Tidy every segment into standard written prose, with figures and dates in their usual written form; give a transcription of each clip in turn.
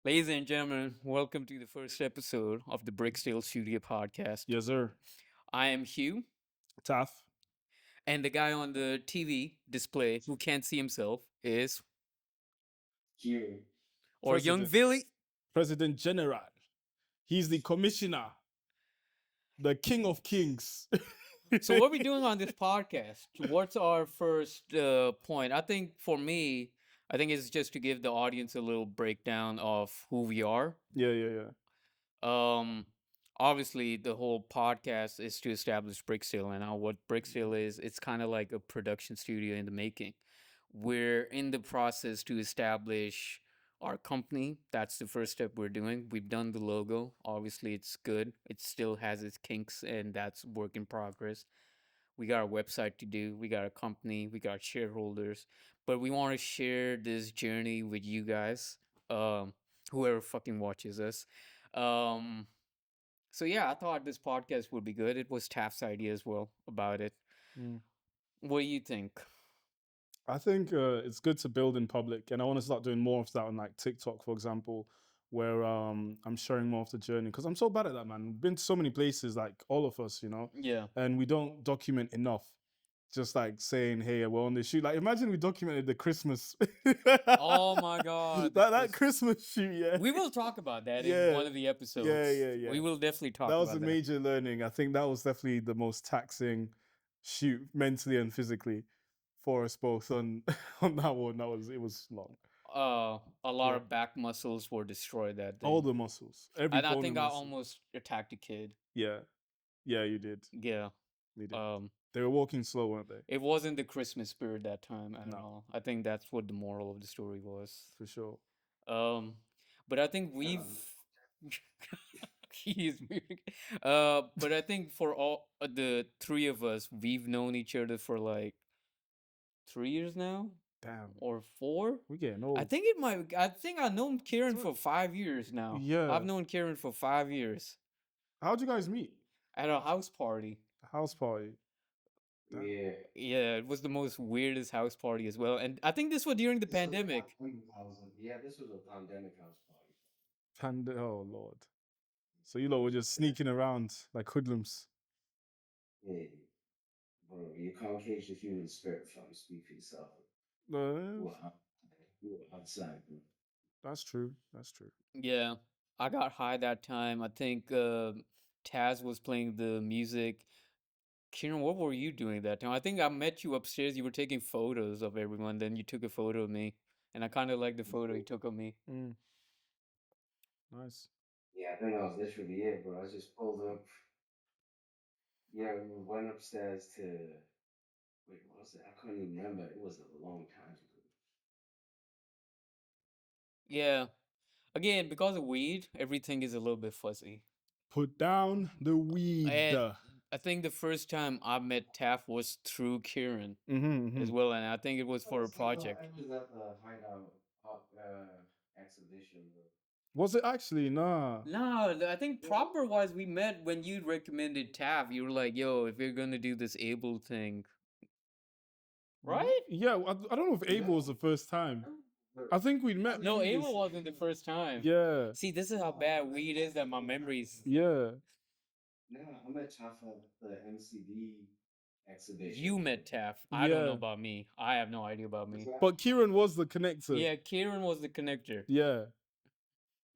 Ladies and gentlemen, welcome to the first episode of the Brixdale Studio podcast. Yes, sir. I am Hugh, Tough. and the guy on the TV display who can't see himself is, or young President. Billy. President General. He's the commissioner, the king of kings. So, what are we doing on this podcast? What's our first point? I think for me, I think it's just to give the audience a little breakdown of who we are. Yeah. Um, Obviously, the whole podcast is to establish Brixdale, and now what Brixdale is, it's kind of like a production studio in the making. We're in the process to establish our company. That's the first step we're doing. We've done the logo. Obviously, it's good. It still has its kinks, and that's work in progress. We got a website to do. We got a company. We got shareholders, but we want to share this journey with you guys. Whoever fucking watches us. Um, so yeah, I thought this podcast would be good. It was Taft's idea as well about it. Mm. What do you think? I think it's good to build in public, and I want to start doing more of that on like TikTok, for example, where I'm sharing more of the journey because I'm so bad at that, man. We've been to so many places, like all of us, Yeah. and we don't document enough. Just like saying, "Hey, we're on the shoot." Like, imagine we documented the Christmas. Oh my God. that Christmas shoot, yeah. We will talk about that in Yeah. one of the episodes. Yeah. We will definitely talk That was about a major learning. I think that was definitely the most taxing shoot mentally and physically for us both on on that one. It was long. A lot Yeah. of back muscles were destroyed that day. All the muscles, every and I bone think and I muscle. almost attacked a kid. Yeah, you did. Yeah. You did. Um, They were walking slow, weren't they? it wasn't the Christmas spirit that time at No. all. I think that's what the moral of the story was. For sure. But I think we've he is weird. But I think for all the three of us, we've known each other for like 3 years now Damn, or 4. we getting old. I think I've known Kieran for 5 years now. Yeah. I've known Kieran for 5 years How'd you guys meet? at a house party. A house party. Damn. Yeah, it was the most weirdest house party as well. And I think this was during the pandemic. This was a pandemic house party. Oh Lord. So you lot were just sneaking around like hoodlums. Yeah, bro, you can't cage the human spirit, fam. Speak for yourself. Uh, We were outside, bro. that's true. That's true. Yeah, I got high that time. I think Taz was playing the music. Kieran, what were you doing that time? I think I met you upstairs. You were taking photos of everyone. Then you took a photo of me, and I kind of like the photo you took of me. Mm. Nice. Yeah, I think that was literally it, bro. I just pulled up. Yeah, we went upstairs to. Wait, what was it? I couldn't even remember. It was a long time ago. Yeah. Again, because of weed, everything is a little bit fuzzy. Put down the weed. And I think the first time I met Taff was through Kieran as well, and I think it was for a project. I was at the Hideout exhibition, bro. Was it actually? Nah. No, I think proper wise we met when you recommended Taff. You were like, "Yo, if you're gonna do this Able thing, right?" Yeah, I don't know if Abel was the first time. I think we'd met. No, previous- Able wasn't the first time. Yeah. See, this is how bad weed is that my memories. Yeah. No, I met Taff at the MCD exhibition. You met Taff. I don't know Yeah. about me. I have no idea about me. But Kieran was the connector. Yeah, Kieran was the connector. Yeah.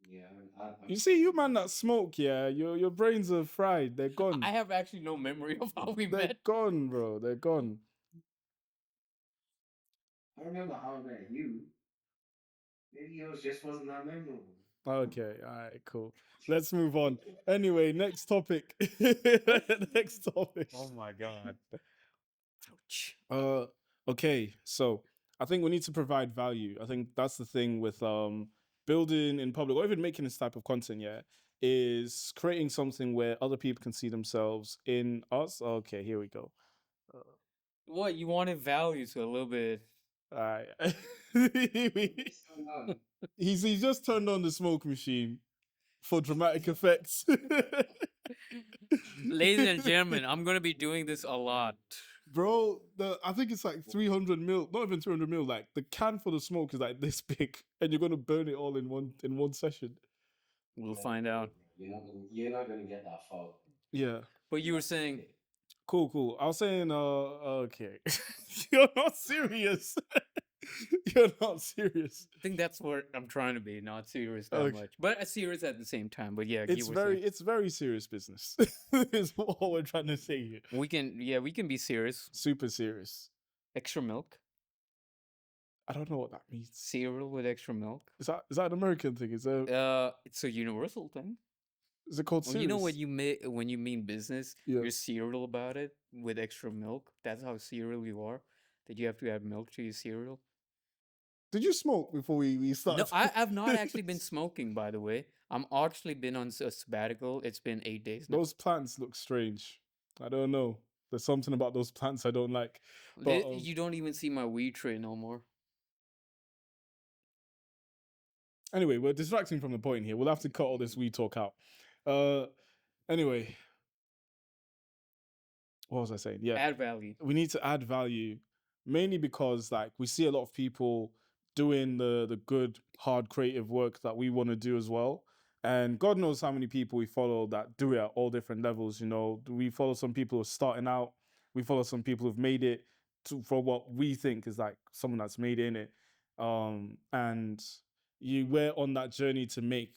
Yeah, You see, you man that smoke, yeah, your brains are fried. They're gone. I have actually no memory of how we They're met. gone, bro. They're gone. I remember how I met you. Maybe yours just wasn't that memorable. Okay, all right, cool. Let's move on. Anyway, next topic. Next topic. Oh my god. Ouch. Okay, so I think we need to provide value. I think that's the thing with building in public or even making this type of content, yeah, is creating something where other people can see themselves in us. Okay, here we go. What, you wanted value to a little bit. All right. He's just turned on the smoke machine for dramatic effects. Ladies and gentlemen, I'm gonna be doing this a lot. Bro, I think it's like 300 mil, not even 300 mil. Like the can for the smoke is like this big, and you're gonna burn it all in one session. We'll Yeah, find out. you're not gonna get that far. Yeah, But you were saying, cool. I was saying, okay, you're not serious. You're not serious. I think that's what I'm trying to be, not serious that Okay. much, but serious at the same time. But yeah, It's you were saying it's very serious business. Is what we're trying to say here. we can be serious. Super serious. Extra milk, I don't know what that means. cereal with extra milk. Is that an American thing? It's a universal thing. Is it called Well, serious? you know when you mean business, Yeah. you're serial about it with extra milk. That's how serial you are. That you have to add milk to your cereal. Did you smoke before we started? No, I've not actually been smoking, by the way. I'm actually been on a sabbatical. It's been 8 days now. Those plants look strange. I don't know. There's something about those plants I don't like. But You don't even see my weed tray no more. anyway, we're distracting from the point here. We'll have to cut all this weed talk out. Anyway, what was I saying? Yeah, Add value. we need to add value, mainly because like we see a lot of people doing the good hard creative work that we want to do as well, and God knows how many people we follow that do it at all different levels. You know, we follow some people who are starting out, we follow some people who've made it for what we think is like someone that's made it in it, and we're on that journey to make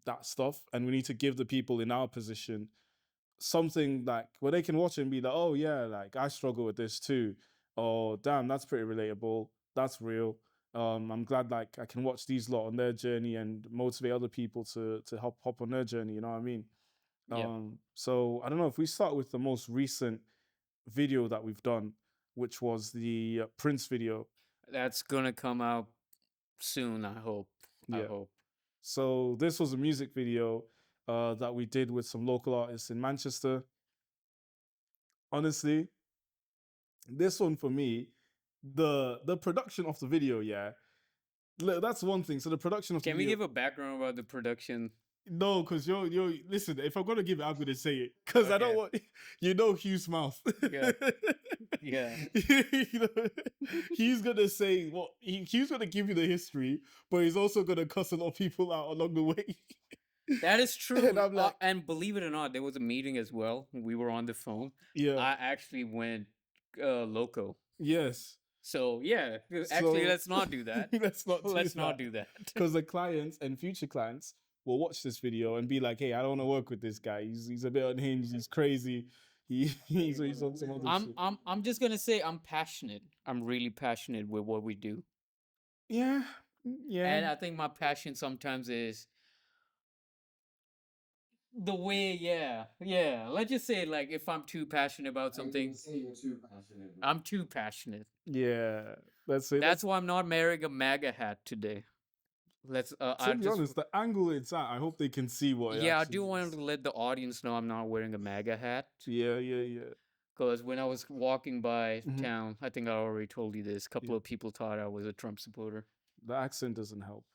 that stuff, and we need to give the people in our position something like where they can watch it and be like, oh yeah, like I struggle with this too. Oh damn, that's pretty relatable. That's real. I'm glad like I can watch these lot on their journey and motivate other people to help hop on their journey. You know what I mean? Yeah. So I don't know if we start with the most recent video that we've done, which was the Prince video. That's gonna come out soon, I hope. I Yeah. hope. So this was a music video that we did with some local artists in Manchester. Honestly, this one for me, the production of the video, yeah, that's one thing. So the production of the Can we video, give a background about the production? no, because you're listen. If I'm gonna give it, I'm gonna say it because I don't Okay. want you know Hugh's mouth. Yeah. Yeah. You know, he's gonna say what Hugh's gonna give you the history, but he's also gonna cuss a lot of people out along the way. That is true. And I'm like, and believe it or not, there was a meeting as well. We were on the phone. yeah, I actually went loco. yes. So yeah, actually, So- let's not do that. let's not do Let's not that. do that. Because the clients and future clients will watch this video and be like, "Hey, I don't want to work with this guy. He's a bit unhinged. He's crazy. He's on some other shit." I'm just gonna say I'm passionate. I'm really passionate with what we do. Yeah, And yeah. I think my passion sometimes is the way, yeah. Let's just say, like, if I'm too passionate about something, Say you're too passionate. I'm too passionate. Yeah, let's say That's why I'm not wearing a MAGA hat today. Let's. to I'm be just. honest, the angle it's at, I hope they can see what. It Yeah, I actually do want is. to let the audience know I'm not wearing a MAGA hat. Yeah. Because when I was walking by Mhm. town, I think I already told you this. A couple of people thought I was a Trump supporter. The accent doesn't help.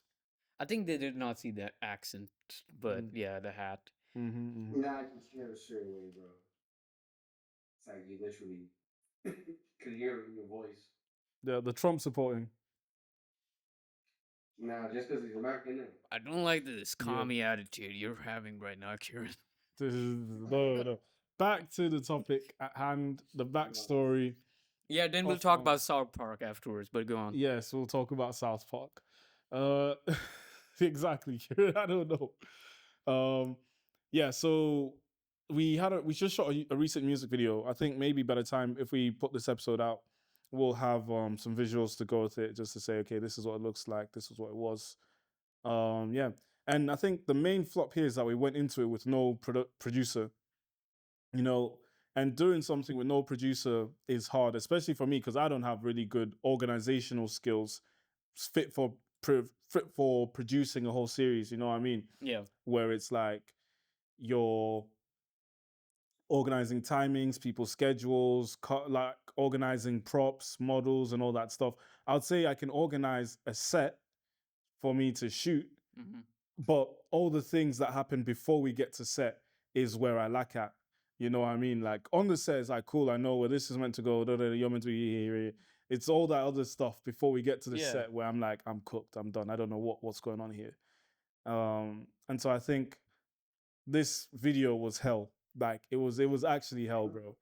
I think they did not see that accent, but yeah, the hat. Nah, I can hear it straight away, bro. It's like you literally could hear it in your voice. The Trump supporting. Nah, just because he's American. Innit? I don't like this Yeah. commie attitude you're having right now, Kieran. No. Back to the topic at hand. The backstory. Yeah, then we'll Of- talk about South Park afterwards, but go on. Yes, we'll talk about South Park. Exactly. I don't know. Yeah, so we just shot a recent music video. I think maybe by the time if we put this episode out, we'll have some visuals to go with it just to say, okay, this is what it looks like, this is what it was. Yeah. And I think the main flop here is that we went into it with no producer. You know, and doing something with no producer is hard, especially for me because I don't have really good organizational skills fit for producing a whole series. You know what I mean? Yeah. Where it's like you're organizing timings, people's schedules, like organizing props, models, and all that stuff. I'd say I can organize a set for me to shoot, Mm-hmm. but all the things that happen before we get to set is where I lack at. You know what I mean? Like on the set, it's like cool. I know where this is meant to go. You're meant to be here. It's all that other stuff before we get to the Yeah. set where I'm like, I'm cooked. I'm done. I don't know what's going on here. And so I think this video was hell. Like it was actually hell, bro.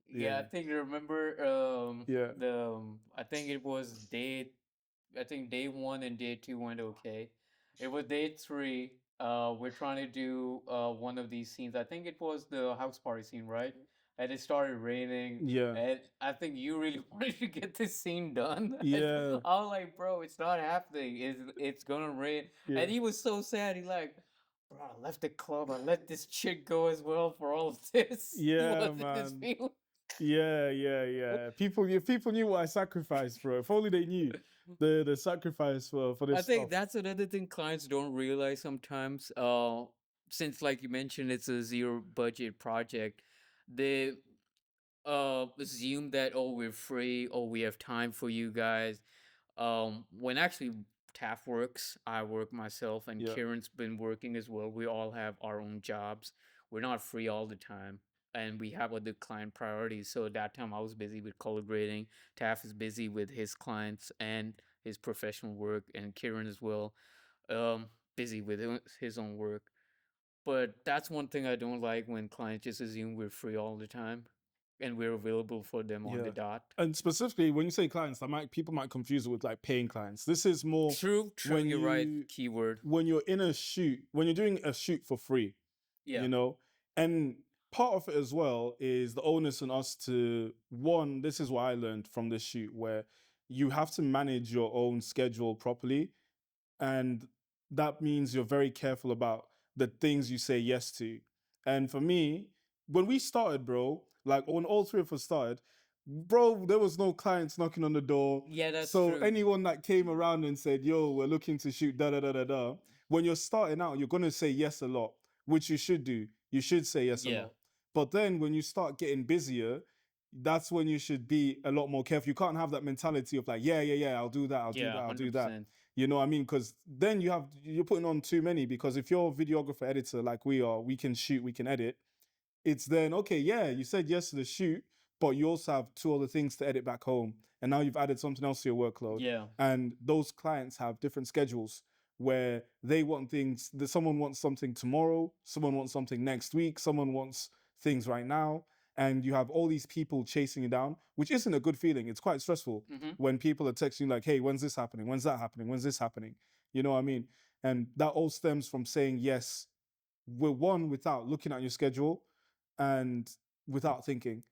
Yeah, I Yeah, think I remember yeah, I think it was I think day one and day two went okay. It was day three. We're trying to do one of these scenes. I think it was the house party scene, right? And it started raining, yeah, and I think you really wanted to get this scene done. And yeah, I was like, bro, it's not happening. It's gonna rain. yeah, And he was so sad. He like, bro, I left the club. I let this chick go as well for all of this. He yeah, was in this man. feeling. Yeah, yeah, yeah. If people knew what I sacrificed, bro. If only they knew the sacrifice for I this think stuff. that's another thing clients don't realize sometimes. Since like you mentioned, it's a zero budget project, they assume that, oh, we're free, oh, we have time for you guys. When actually Taff works, I work myself, and Yeah, Kieran's been working as well. We all have our own jobs. We're not free all the time, and we have other client priorities. So at that time, I was busy with color grading. Taff is busy with his clients and his professional work, and Kieran as well, um, busy with his own work. But that's one thing I don't like, when clients just assume we're free all the time and we're available for them on the yeah. dot. And specifically when you say clients, people might confuse it with like paying clients. This is more True, true, when you're right. Keyword. when you're in a shoot, when you're doing a shoot for free, Yeah. you know? And part of it as well is the onus on us to one, this is what I learned from this shoot, where you have to manage your own schedule properly. And that means you're very careful about the things you say yes to. And for me, when we started, bro, like when all three of us started, bro, there was no clients knocking on the door. Yeah, that's So true. anyone that came around and said, yo, we're looking to shoot da da da da da, when you're starting out, you're gonna say yes a lot, which you should do. You should say yes a Yeah. lot. But then when you start getting busier, that's when you should be a lot more careful. You can't have that mentality of like, yeah, yeah, yeah, I'll do that, I'll do that, Yeah, I'll do that. 100%. You know what I mean? Because then you're putting on too many. Because if you're a videographer editor like we are, we can shoot, we can edit. It's then okay, yeah, you said yes to the shoot, but you also have two other things to edit back home, and now you've added something else to your workload. Yeah. And those clients have different schedules where they want things. That someone wants something tomorrow, someone wants something next week, someone wants things right now, and you have all these people chasing you down, which isn't a good feeling. It's quite stressful Mm-hmm. when people are texting you like, hey, when's this happening? When's that happening? When's this happening? You know what I mean? And that all stems from saying yes, one, without looking at your schedule, and without thinking,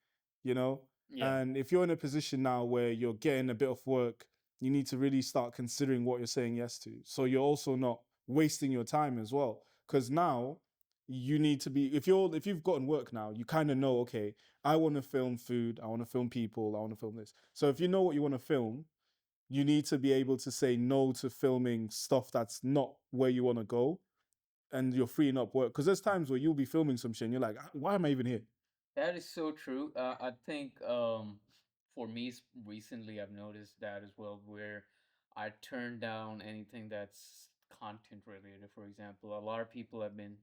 you know? Yeah. And if you're in a position now where you're getting a bit of work, you need to really start considering what you're saying yes to. So you're also not wasting your time as well. Because now you need to be, if you've gotten work now, you kind of know, okay, I want to film food, I want to film people, I want to film this. So if you know what you want to film, you need to be able to say no to filming stuff that's not where you want to go, and you're freeing up work. Because there's times where you'll be filming some shit and you're like, why am I even here? That is so true. I think for me recently, I've noticed that as well, where I turn down anything that's content related. For example, a lot of people have been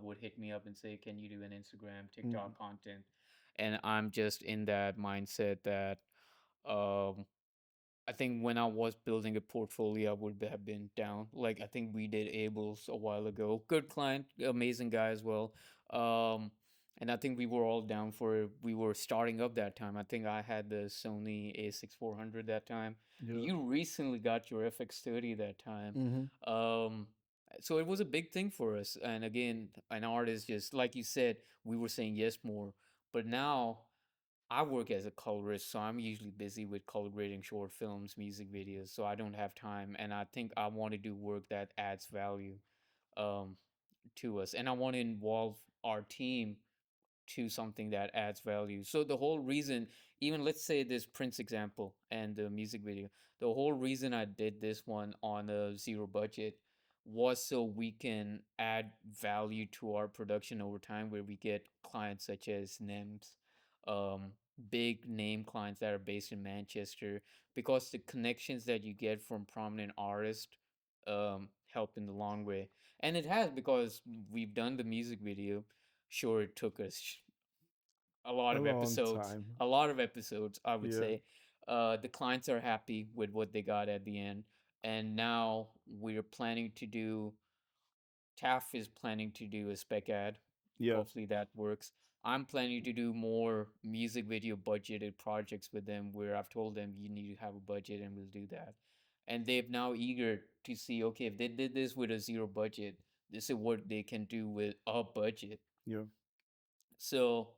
would hit me up and say, "Can you do an Instagram, Mm. TikTok content?" And I'm just in that mindset that um I think when I was building a portfolio, I would have been down. Like I think we did Abel's a while ago. Good client, amazing guy as well. Um, and I think we were all down for it. We were starting up that time. I think I had the Sony A6400 that time. Yeah. You recently got your FX30 that time. Mm-hmm. Um, so it was a big thing for us. And again, an artist, just like you said, we were saying yes more. But now I work as a colorist, so I'm usually busy with color grading short films, music videos, so I don't have time. And I think I want to do work that adds value um, to us. And I want to involve our team to something that adds value. So the whole reason, even let's say this Prince example and the music video, the whole reason I did this one on a zero budget was so we can add value to our production over time, where we get clients such as NEMS, um, big name clients that are based in Manchester, because the connections that you get from prominent artists help in the long way. And it has, because we've done the music video. Sure, it took us a lot A of long episodes, time. a lot of episodes, I would Yeah. say. The clients are happy with what they got at the end, and now we're planning to do. TAF is planning to do a spec ad. Yeah. Hopefully that works. I'm planning to do more music video budgeted projects with them where I've told them you need to have a budget and we'll do that. And they've now eager to see, okay, if they did this with a zero budget, this is what they can do with a budget. Yeah. So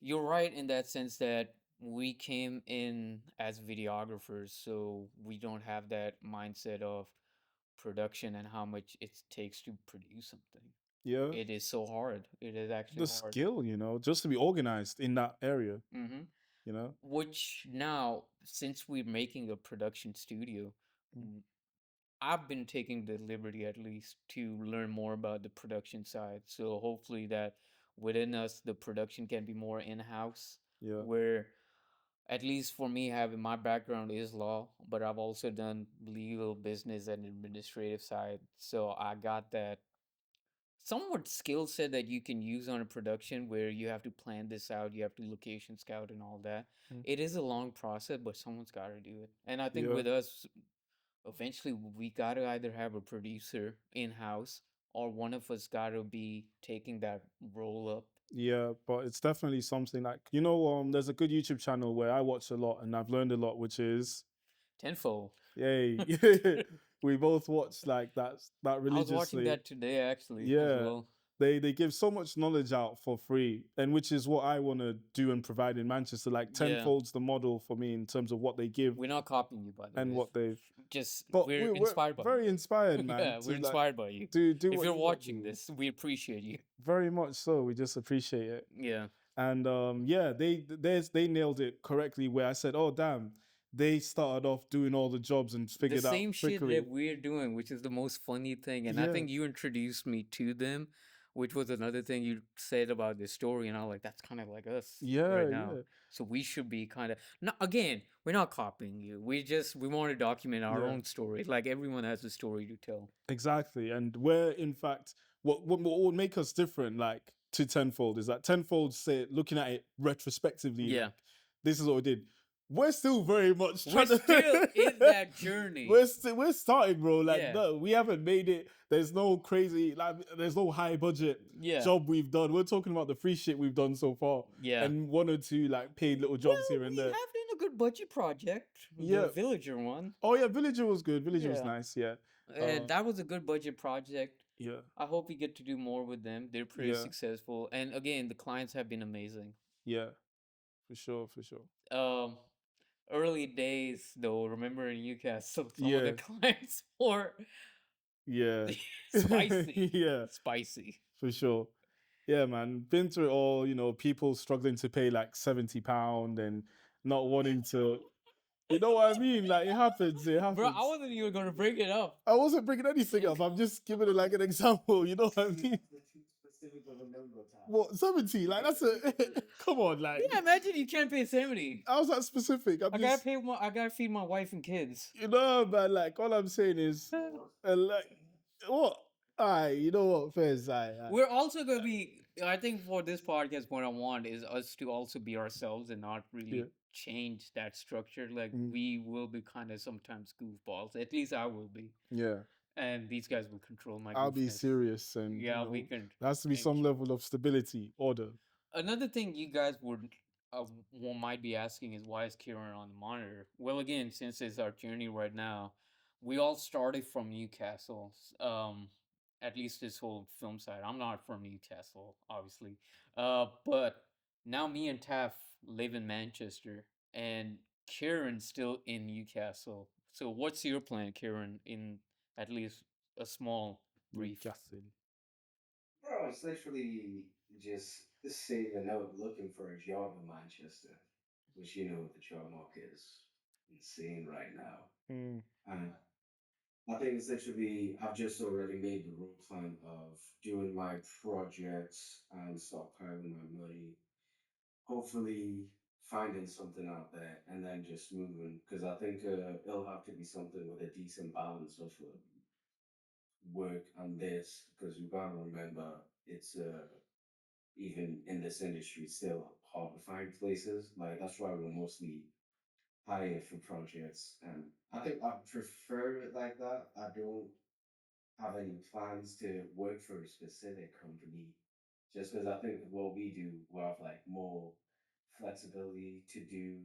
you're right in that sense that we came in as videographers, so we don't have that mindset of production and how much it takes to produce something. Yeah. It is so hard. It is actually The hard. skill, just to be organized in that area, Mm-hmm. you know? Which now, since we're making a production studio, Mm. I've been taking the liberty at least to learn more about the production side. So hopefully that within us, the production can be more in-house, Yeah. where at least for me, having my background is law, but I've also done legal, business, and administrative side. So I got that somewhat skill set that you can use on a production where you have to plan this out, you have to location scout and all that. Mm. It is a long process, but someone's got to do it. And I think Yeah. with us, eventually we got to either have a producer in house or one of us got to be taking that role up. Yeah, but it's definitely something like there's a good YouTube channel where I watch a lot and I've learned a lot, which is Tenfold. yay. We both watch like that I was watching religiously. that today actually as Yeah. well. They give so much knowledge out for free, and which is what I want to do and provide in Manchester. Like Yeah. tenfold's the model for me in terms of what they give We're not copying you, by the and way. what they've. Just But we're we're inspired by very you. inspired, man. Yeah, to we're like inspired by you. do If what you're you lot watching do. this, we appreciate you. Very much so. We just appreciate it. Yeah. And yeah, they nailed it correctly. Where I said, "Oh damn, they started off doing all the jobs and The figured out same shit quickly." that we're doing, which is the most funny thing. And I Yeah, think you introduced me to them, which was another thing you said about this story. And I was like, that's kind of like us yeah, right now. yeah, So we should be kind of not again, we're not copying you. We want to document our Yeah. own story. Like everyone has a story to tell. exactly. And we're in fact what would make us different, like to tenfold, is that tenfold say looking at it retrospectively, Yeah. like this is what we did. We're still very much We're trying to still in that journey. we're starting, bro. Like Yeah. no, we haven't made it. There's no crazy there's no high budget Yeah. job we've done. We're talking about the free shit we've done so far. Yeah. And one or two like paid little jobs here and we there. have done a good budget project. Yeah. The Villager one. Oh yeah, Villager was good. Villager was Yeah. nice, yeah. And that was a good budget project. Yeah. I hope we get to do more with them. They're pretty Yeah. successful. And again, the clients have been amazing. Yeah. For sure, for sure. Early days though, remember in Newcastle, some of Yeah. the clients were Yeah. spicy. Yeah, Spicy. for sure. Yeah, man. Been through it all, people struggling to pay like £70 and not wanting to. You know what I mean? Like it happens. It happens. Bro, I wasn't even gonna bring it up. I wasn't bringing anything up. I'm just giving it like an example. You know what I mean? Specific of a number of times. What 70? Like that's a come on. Like Yeah, imagine you can't pay 70. how's that specific? I gotta feed my wife and kids. Man. Like all I'm saying is, like what? You know what? Fairs. We're also gonna be. I think for this podcast, what I want is us to also be ourselves and not really Yeah. change that structure. Like Mm. we will be kind of sometimes goofballs. At least I will be, Yeah. and these guys will control my. I'll be goofness. serious and Yeah, we can. there has to be some level of stability, order. Another thing you guys would one might be asking is why is Kieran on the monitor? Well, again, since it's our journey right now, we all started from Newcastle. At least this whole film side. I'm not from Newcastle, obviously. But now me and Taff live in Manchester, and Kieran's still in Newcastle. So, what's your plan, Kieran? In at least a small brief. Newcastle. Bro, it's literally just saving out looking for a job in Manchester, which the job market is insane right now. Mm. And I think it's literally I've just already made the road plan of doing my projects and stockpiling my money. Hopefully finding something out there and then just moving because I think it'll have to be something with a decent balance of work and this because you gotta remember it's even in this industry still hard to find places. Like that's why we're mostly hired for projects, and I think I prefer it like that. I don't have any plans to work for a specific company, just because I think what we do, we have like more flexibility to do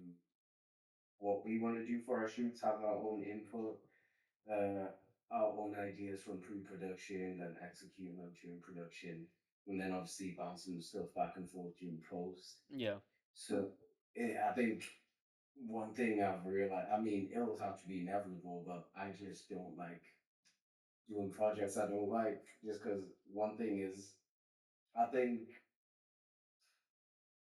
what we want to do for our shoots, have our own input, uh, our own ideas from pre-production and executing them during production, and then obviously bouncing the stuff back and forth during post. Yeah. So I think one thing I've realized, I mean, it'll have to be inevitable, but I just don't like doing projects I don't like, just because one thing is, I think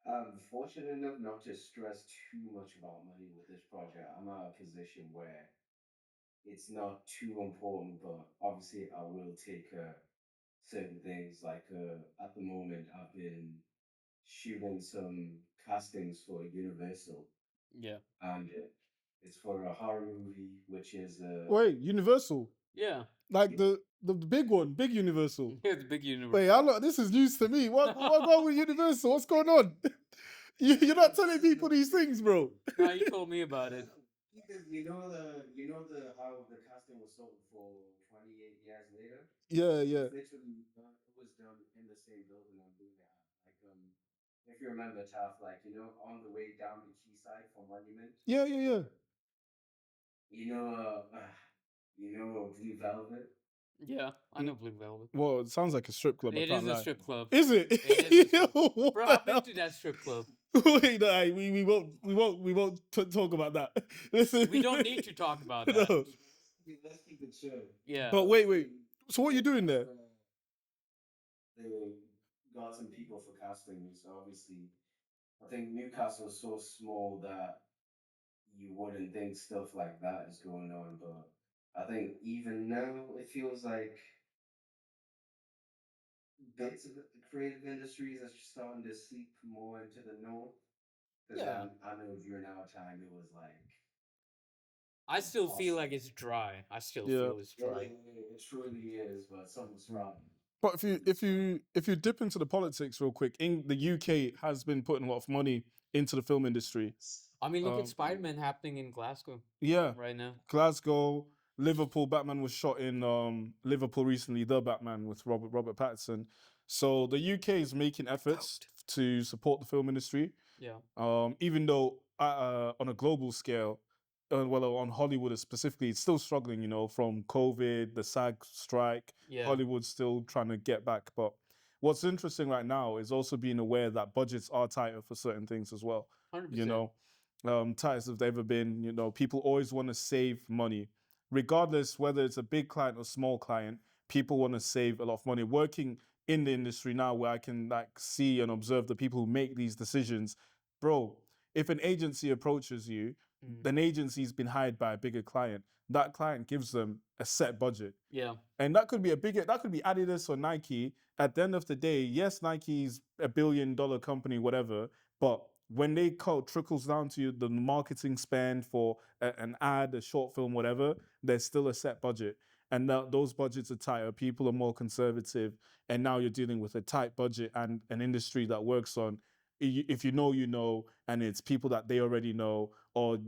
I'm fortunate enough not to stress too much about money with this project. I'm at a position where it's not too important, but obviously I will take certain things. Like at the moment, I've been shooting some castings for Universal, Yeah. and it's for a horror movie, which is Wait, Universal, Yeah. like the big one, big Universal. It's big universe. Wait, I look, this is news to me. What going with Universal? What's going on? You're not telling people these things, bro. No, you told me about it. because you know the how the casting was sold for 28 years later. Yeah, yeah, It's literally it was done in the same building I'm doing it at. Like if you remember Taft, like on the way down the quayside from Monument, yeah, yeah, yeah. you know Blue Velvet. Yeah, I know Blue Velvet. Well, it sounds like a strip club. I It can't is a lie. strip club. Is it? It is a strip. What Bro, the I've been hell? to that strip club. Wait, no, we won't talk about that. Listen, We don't need to talk about that. no. Let's keep it chill. Yeah. But wait. So what are you doing there? They got some people for casting, so obviously I think Newcastle is so small that you wouldn't think stuff like that is going on, but I think even now it feels like bits of the creative industries are starting to seep more into the north. Because Yeah. I know during our time it was like I still feel like impossible. it's dry. I still Yeah. feel it's Yeah, dry. it truly is, but something's wrong. But if you dip into the politics real quick, in the UK has been putting a lot of money into the film industry. I mean, look at Um, Spider-Man happening in Glasgow yeah, right now. Glasgow, Liverpool. Batman was shot in Liverpool recently. The Batman with Robert Pattinson. So the UK is making efforts to support the film industry. Yeah. Even though on a global scale, well, on Hollywood specifically, it's still struggling. From COVID, the SAG strike, Yeah. Hollywood's still trying to get back. But what's interesting right now is also being aware that budgets are tighter for certain things as well. 100%. Tight as they've ever been. People always want to save money, regardless whether it's a big client or small client. People want to save a lot of money. Working in the industry now, where I can see and observe the people who make these decisions, bro. If an agency approaches you, an agency's been hired by a bigger client. That client gives them a set budget. Yeah. And that could be Adidas or Nike. At the end of the day, yes, Nike's $1 billion company, whatever, but when they trickles down to you, the marketing spend for an ad, a short film, whatever, there's still a set budget. And those budgets are tighter. People are more conservative. And now you're dealing with a tight budget and an industry that works on, if you know, and it's people that they already know, or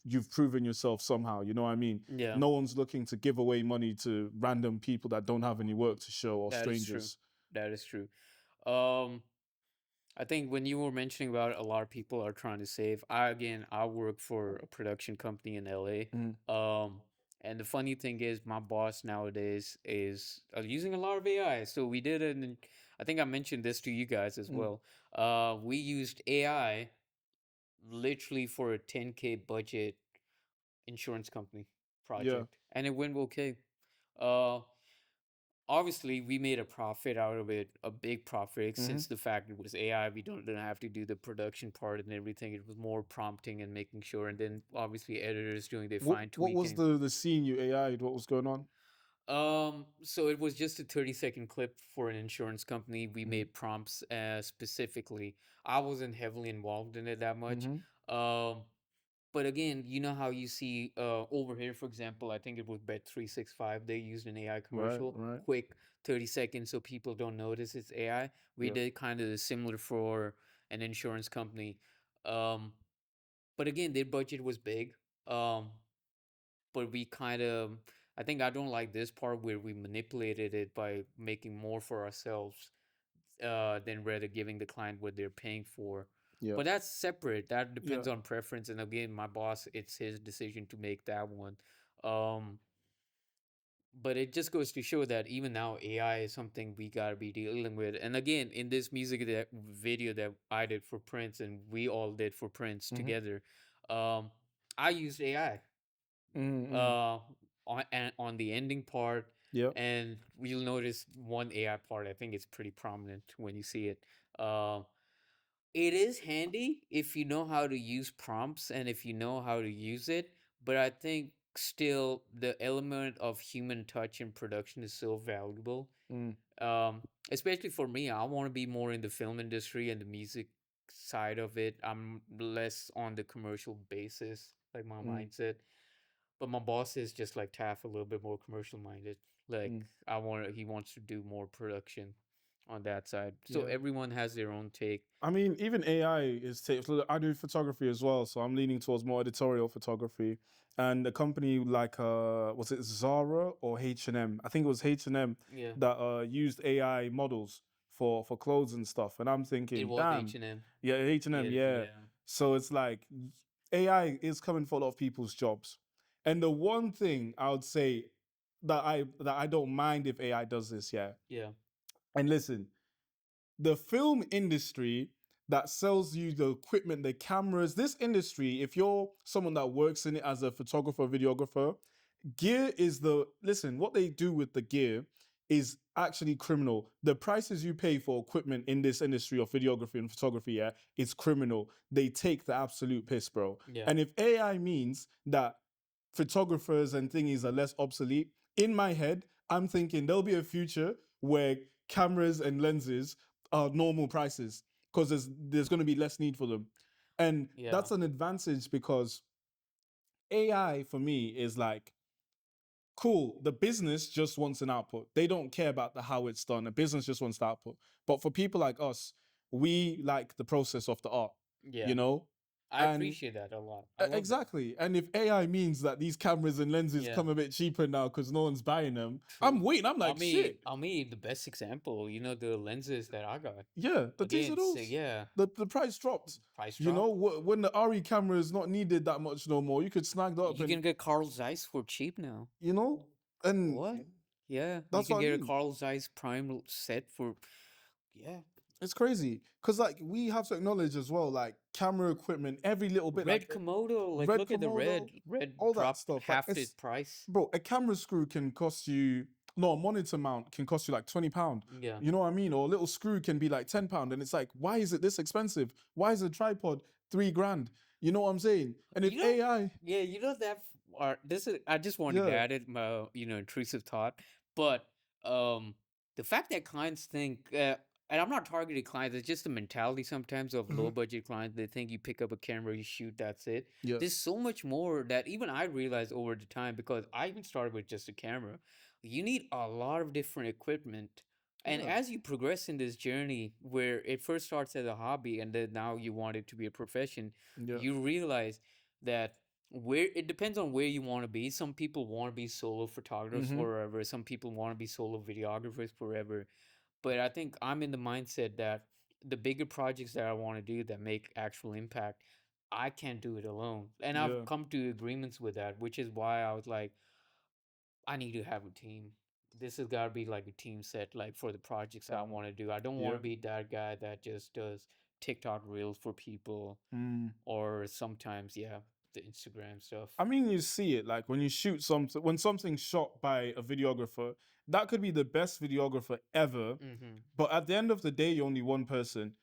you've proven yourself somehow. You know what I mean? Yeah. No one's looking to give away money to random people that don't have any work to show, or That is true. strangers. That is true. Um, I think when you were mentioning about a lot of people are trying to save, I work for a production company in LA. Mm. And the funny thing is, my boss nowadays is using a lot of AI. So we did it, and I think I mentioned this to you guys as Mm. well. We used AI literally for a 10K budget insurance company project, and it went okay. Uh, Obviously we made a profit out of it, a big profit, since the fact it was AI. We didn't have to do the production part and everything. It was more prompting and making sure, and then obviously editors doing their fine What was tweaking. the scene you AI'd? What was going on? So it was just a 30-second clip for an insurance company. We made prompts specifically. I wasn't heavily involved in it that much. Um, but again, you know how you see over here, for example, I think it was Bet365. They used an AI Right, commercial, right. quick 30 seconds, so people don't notice it's AI. We Yeah. did kind of the similar for an insurance company. Um, but again, their budget was big. Um, but we kind of, I think I don't like this part where we manipulated it by making more for ourselves than rather giving the client what they're paying for. Yeah. But that's separate. That Yeah. depends on preference. And again, my boss, it's his decision to make that one. Um, but it just goes to show that even now AI is something we gotta be dealing with. And again, in this music video that I did for Prince and we all did for Prince Mm-hmm. together, um, I used AI Mm-hmm. uh on the ending part, Yep. and you'll notice one AI part. I think it's pretty prominent when you see it. Uh, it is handy if you know how to use prompts and if you know how to use it, but I think still the element of human touch in production is so valuable. Mm. Um, Especially for me, I want to be more in the film industry and the music side of it. I'm less on the commercial basis, like my Mm. mindset. But my boss is just like Taff, a little bit more commercial minded. Like Mm. he wants to do more production on that side. So Yeah. everyone has their own take. I mean, even AI is I do photography as well, so I'm leaning towards more editorial photography. And a company like was it Zara or H&M? I think it was H&M Yeah, that used AI models for clothes and stuff. And I'm it thinking, was damn, H&M. yeah, H&M, Yeah, yeah. yeah, So it's like AI is coming for a lot of people's jobs. And the one thing I would say that I don't mind if AI does this, yeah. yeah, And listen, the film industry that sells you the equipment, the cameras, this industry, if you're someone that works in it as a photographer, videographer, gear is listen, what they do with the gear is actually criminal. The prices you pay for equipment in this industry of videography and photography, yeah, is criminal. They take the absolute piss, bro. yeah, And if AI means that photographers and thingies are less obsolete, in my head, I'm thinking there'll be a future where cameras and lenses are normal prices because there's going to be less need for them. And yeah, that's an advantage because AI for me is like, cool, the business just wants an output. They don't care about the how it's done. The business just wants the output. But for people like us, we like the process of the art, yeah. you know? I And appreciate that a lot. I love that. exactly. And if AI means that these cameras and lenses Yeah, come a bit cheaper now because no one's buying them, I'm true. waiting. I'm like, shit. I mean, the best example, the lenses that I got. Yeah, the Again, so digitals, yeah, the price dropped. price You drop. know, when the RE camera is not needed that much no more, you could snag that up You and, can get Carl Zeiss for cheap now. you know, and What? Yeah, you that's can what I get a mean. Carl Zeiss Prime set for, yeah, It's crazy because like we have to acknowledge as well, like camera equipment, every little bit, like red Komodo. Like, red look at the Komodo, red. Red all that dropped stuff. Like half the it's price. bro, a camera screw can cost you no, a monitor mount can cost you like £20. Yeah. You know what I mean? Or a little screw can be like £10. And it's like, why is it this expensive? Why is a tripod 3 grand? You know what I'm saying? And if You know, AI, yeah, that this is I just wanted to yeah, add it, my intrusive thought, but um the fact that clients think and I'm not targeting clients, it's just the mentality sometimes of mhm, low budget clients. They think you pick up a camera, you shoot, that's it. yeah, There's so much more that even I realized over the time, because I even started with just a camera. You need a lot of different equipment. And yeah, as you progress in this journey where it first starts as a hobby and then now you want it to be a profession, yeah, you realize that where it depends on where you want to be. Some people want to be solo photographers mm-hmm, forever. Some people want to be solo videographers forever. But I think I'm in the mindset that the bigger projects that I want to do that make actual impact, I can't do it alone. And I've yeah, come to agreements with that, which is why I was like, I need to have a team. This has got to be like a team set, like for the projects I want to do. I don't want yeah. to be that guy that just does TikTok reels for people, Mm. or sometimes, yeah, the Instagram stuff. I mean, you see it like when you shoot something, when something's shot by a videographer, that could be the best videographer ever. Mm-hmm. But at the end of the day, you're only one person.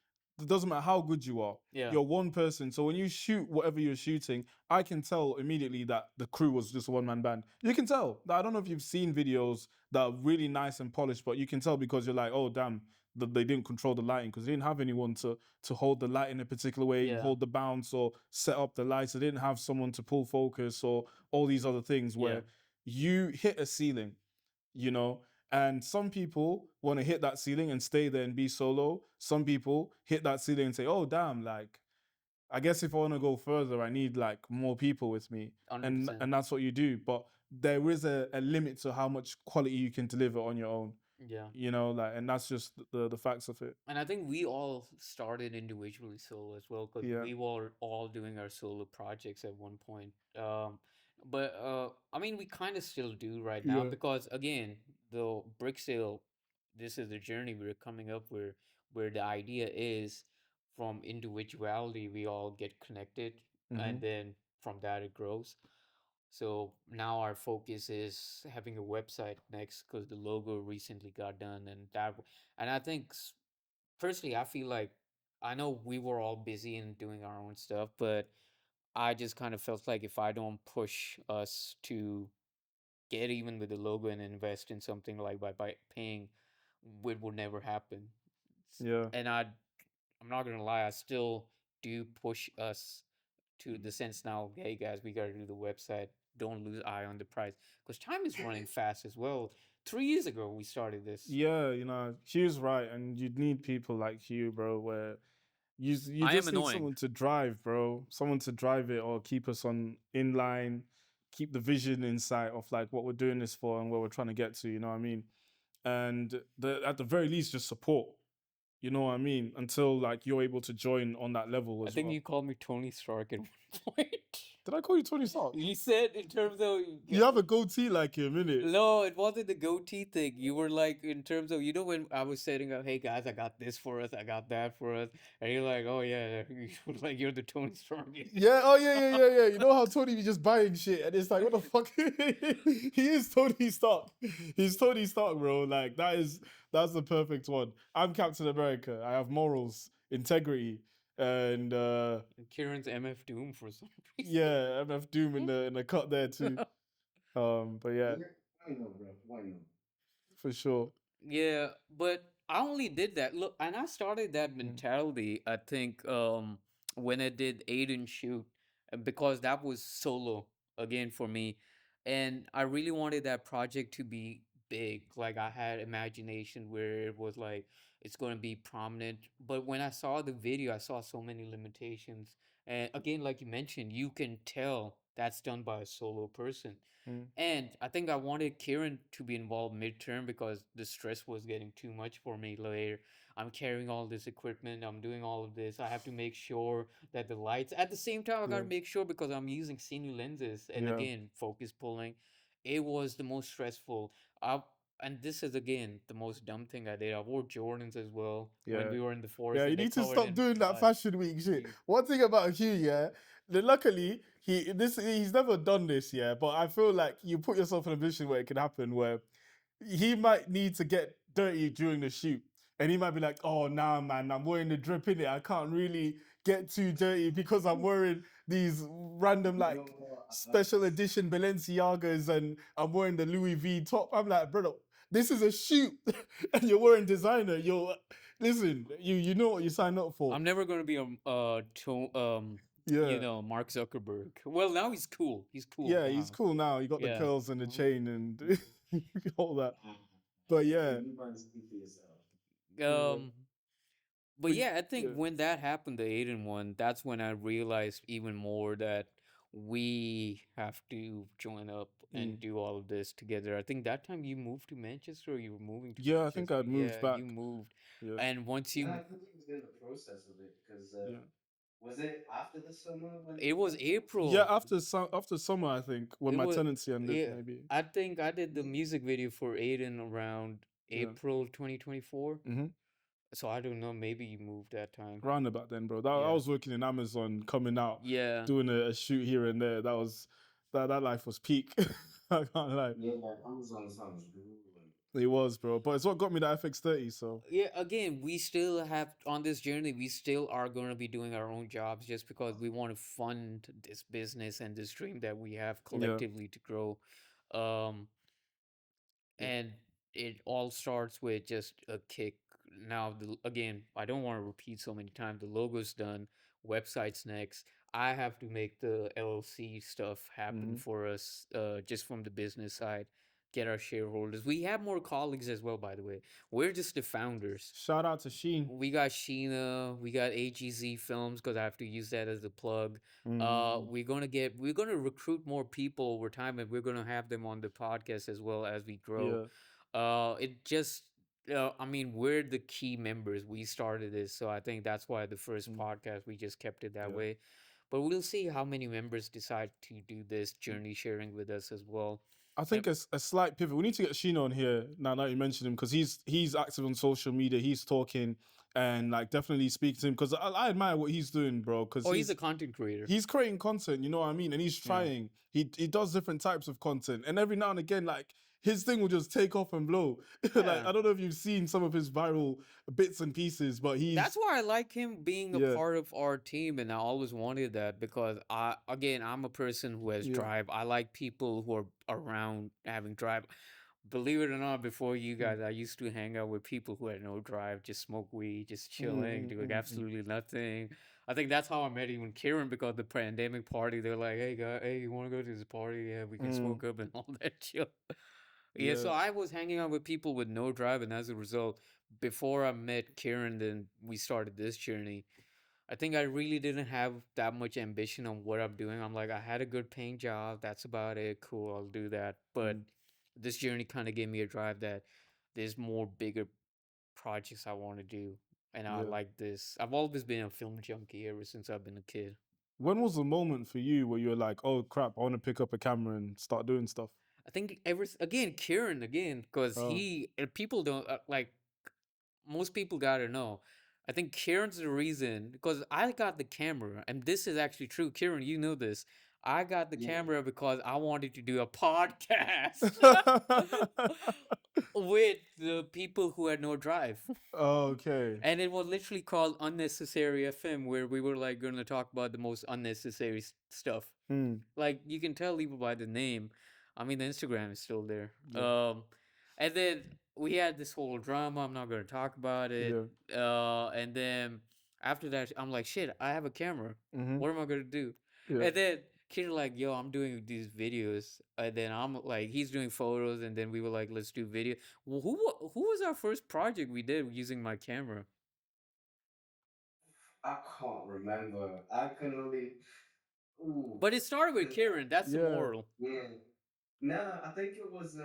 It doesn't matter how good you are. Yeah. You're one person. So when you shoot whatever you're shooting, I can tell immediately that the crew was just a one-man band. You can tell. I don't know if you've seen videos that are really nice and polished, but you can tell because you're like, oh damn, they didn't control the lighting because they didn't have anyone to hold the light in a particular way, Yeah. hold the bounce or set up the lights. They didn't have someone to pull focus or all these other things Yeah. where you hit a ceiling, you know. And some people want to hit that ceiling and stay there and be solo. Some people hit that ceiling and say, "Oh, damn! Like, I guess if I want to go further, I need like more people with me," 100%. and that's what you do. But there is a limit to how much quality you can deliver on your own. Yeah. You know, like, and that's just the facts of it. And I think we all started individually solo as well, because Yeah, we were all doing our solo projects at one point. But I mean, we kind of still do right now, yeah, because again, the Brixdale, this is the journey we're coming up where the idea is from individuality, we all get connected, mm-hmm. and then from that it grows. So now our focus is having a website next, because the logo recently got done, and I think personally, I feel like I know we were all busy and doing our own stuff, but I just kind of felt like if I don't push us to get even with the logo and invest in something like by paying, it would never happen. Yeah, And I'm not gonna lie, I still do push us to the sense now, hey guys, we gotta do the website. Don't lose eye on the price, because time is running fast as well. 3 years ago we started this. yeah. You know, Hugh's right, and you'd need people like Hugh, bro, where you I am just need annoying. someone to drive, bro. Someone to drive it or keep us on in line, keep the vision in sight of like what we're doing this for and where we're trying to get to. You know what I mean? And at the very least, just support. You know what I mean? Until like you're able to join on that level I as think well. you called me Tony Stark at one point. Did I call you Tony Stark? You said in terms of You have a goatee like him, innit? no, it wasn't the goatee thing. You were like in terms of when I was setting up, hey guys, I got this for us, I got that for us, and you're like, oh yeah, you were like you're the Tony Stark. Yeah, oh yeah. You know how Tony be just buying shit and it's like, what the fuck? He is Tony Stark. He's Tony Stark, bro. Like that's the perfect one. I'm Captain America. I have morals, integrity, and Kieran's MF Doom for some reason. yeah, MF Doom in the cut there too. But yeah, Why not, bro? Why not? for sure. Yeah, but I only did that. Look, and I started that Mm. mentality, I think, when I did Aiden Shoot, because that was solo again for me. And I really wanted that project to be big. Like I had imagination where it was like it's going to be prominent. But when I saw the video, I saw so many limitations. And again, like you mentioned, you can tell that's done by a solo person. Mm. And I think I wanted Kieran to be involved midterm, because the stress was getting too much for me later. I'm carrying all this equipment, I'm doing all of this. I have to make sure that the lights, at the same time, I got Yeah, to make sure, because I'm using cine lenses and yeah, again, focus pulling. It was the most stressful. I, and this is again the most dumb thing I did. I wore Jordans as well when yeah. we were in the Yeah, forest you and they need to covered stop in doing that mud. fashion week shit. One thing about Hugh, yeah, luckily he's never done this, yeah. But I feel like you put yourself in a position where it can happen, where he might need to get dirty during the shoot, and he might be like, "Oh, nah, man, I'm wearing the drip in it. I can't really get too dirty because I'm wearing these random You know like what? special edition Balenciagas and I'm wearing the Louis V top." I'm like, brother, this is a shoot, and you're wearing designer. You're listen, you know what you signed up for. I'm never going to be Yeah. Mark Zuckerberg. Well, now he's cool. He's cool Yeah, he's now. cool now. You got the Yeah. curls and the Mhm. chain and all that. But yeah, Everybody speak for yourself. yeah. Um, but But yeah, I think yeah, when that happened, the Aiden one, that's when I realized even more that we have to join up and mm. do all of this together. I think that time you moved to Manchester, or you were moving to Yeah, I think Manchester. I'd moved Yeah, back. you moved. Yeah, And once And I you, think it was in the process of it because yeah, was it after the summer when it was yeah. April. After summer, I think when It my was, tenancy ended, yeah. maybe. I think I did the music video for Aiden around Yeah. April 2024. Mm-hmm. So I don't know, maybe you moved that time. Round about then, bro. I Yeah. was working in Amazon, coming out, Yeah. doing a shoot here and there. That life was peak. I can't lie. yeah, Amazon sounds grueling. It was, bro. But it's what got me the FX30. So Yeah, again, we still have on this journey, we still are going to be doing our own jobs, just because we want to fund this business and this dream that we have yeah, collectively to grow. Um, yeah, and it all starts with just a kick. Now, again, I don't want to repeat so many times. The logo's done, website's next. I have to make the LLC stuff happen mm-hmm. for us, just from the business side. get our shareholders. We have more colleagues as well, by the way. We're just the founders. Shout out to Sheen. We got Sheena, we got AGZ Films because I have to use that as a plug. Mm, We're gonna recruit more people over time, and we're gonna have them on the podcast as well as we grow. yeah. It just, I mean, we're the key members. We started this, so I think that's why the first Mm, podcast we just kept it that yeah. way. But we'll see how many members decide to do this journey sharing with us as well. I And think a slight pivot. We need to get Sheena on here now that you mentioned him because he's active on social media. He's talking and like definitely speak to him because I admire what he's doing, bro. Because oh, he's a content creator. he's creating content, you know what I mean, and he's Yeah. trying. He does different types of content, and every now and again, like his thing will just take off and blow. Like Yeah. I don't know if you've seen some of his viral bits and pieces, but That's he's why I like him being a yeah part of our team, and I always wanted that because I'm a person who has yeah drive. I like people who are around having drive. Believe it or not, before you mm, guys, I used to hang out with people who had no drive, just smoke weed, just mm, chilling, mm, doing mm, mm. absolutely nothing. I think that's how I met even Kieran because the pandemic party. They're like, "Hey, guy, hey, you want to go to this party? Yeah, we can Mm, smoke up and all that shit." Yeah, yeah so I was hanging out with people with no drive, and as a result, before I met Kieran, then we started this journey. I think I really didn't have that much ambition on what I'm doing. I'm like, I had a good paying job. That's about it. Cool, I'll do that. But mm, this journey kind of gave me a drive that there's more bigger projects I want to do. And I yeah. like this. I've always been a film junkie ever since I've been a kid. When was the moment for you where you were like, oh crap, I want to pick up a camera and start doing stuff? I think again, Kieran again, because Oh, people don't like most people gotta know. I think Kieran's the reason because I got the camera, and this is actually true. Kieran, you know this. I got the Yeah. camera because I wanted to do a podcast with the people who had no drive. okay. And it was literally called Unnecessary FM, where we were like going to talk about the most unnecessary stuff. Mm, Like you can tell even by the name. I mean, the Instagram is still there. yeah, And then we had this whole drama. I'm not going to talk about it. yeah, And then after that, I'm like, shit, I have a camera. mm-hmm, What am I going to do? yeah. And then kid like, yo, I'm doing these videos. And then I'm like, he's doing photos. And then we were like, let's do video. Well, who was our first project we did using my camera? I can't remember. I can only. Ooh. But it started with The- Kieran. That's the Yeah. moral. Yeah. No, I think it was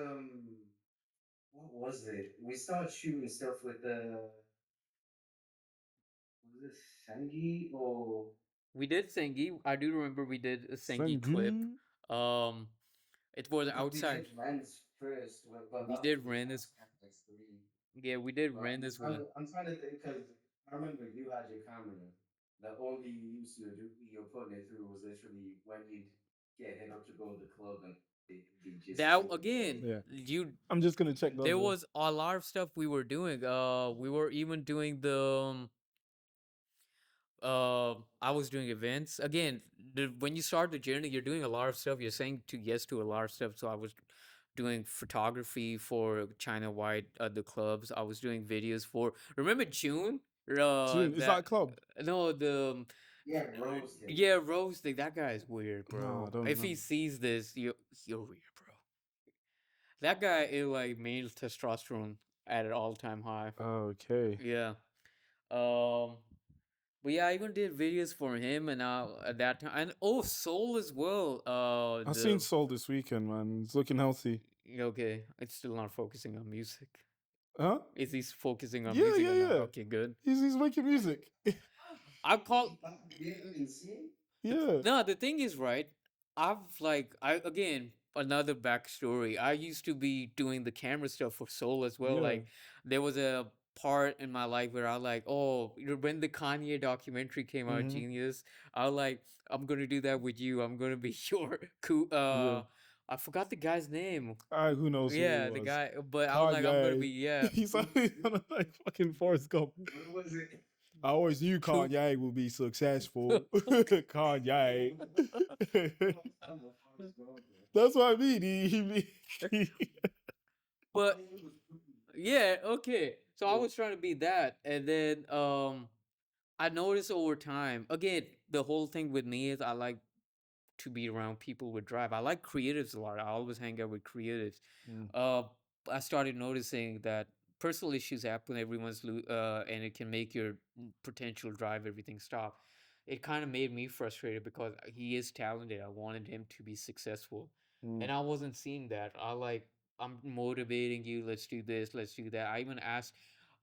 what was it? We started shooting stuff with was it Sengi or We did Sengi. I do remember we did a Sengi clip. Sangoon? Um, it was we outside. did Lens first, but We that was did with Ren as FX3. yeah, we did But Ren as well. I'm trying to think because I remember you had your camera. The only you used to do you're putting it through was literally when you'd get hit up to go to the club and they just That take again, Yeah. you I'm just gonna check the there other. was a lot of stuff we were doing. We were even doing I was doing events. Again, when you start the journey, you're doing a lot of stuff. You're saying to yes to a lot of stuff. So I was doing photography for China White at the clubs. I was doing videos for remember June? June, is that a That club? no the yeah, roasting. yeah roasting. That guy's weird, No, I bro. don't If know. he sees this, you're weird, bro. That guy is like male testosterone at an all time high. Okay. Yeah. Um. But yeah, I even did videos for him, and at that time, and oh, Soul as well. I seen Soul this weekend, man. He's looking healthy. Okay, it's still not focusing on music. Huh? Is he focusing on Yeah, music yeah, or not? yeah. Okay, good. He's making music. I call Yeah, and see? Yeah. no. The thing is, right? I again another backstory. I used to be doing the camera stuff for Soul as well. Yeah. Like there was a part in my life where I was like, oh, when the Kanye documentary came out, Mm-hmm. Genius, I was like, I'm gonna do that with you. I'm gonna be your cool. Yeah. I forgot the guy's name. Who knows who Yeah, it the was? guy. But I was like, I'm gonna be Kanye. yeah. He's like fucking Forrest Gump. What was it? I always knew Cool. Kanye will be successful. Kanye. I'm a Forrest Gump, bro. That's what I mean. But yeah, okay. So I was trying to be that, and then I noticed over time. Again, the whole thing with me is I like to be around people with drive. I like creatives a lot. I always hang out with creatives. Mm, Uh, I started noticing that personal issues happen. And it can make your potential drive everything stop. It kind of made me frustrated because he is talented. I wanted him to be successful, mm, and I wasn't seeing that. I'm motivating you. Let's do this. Let's do that. I even asked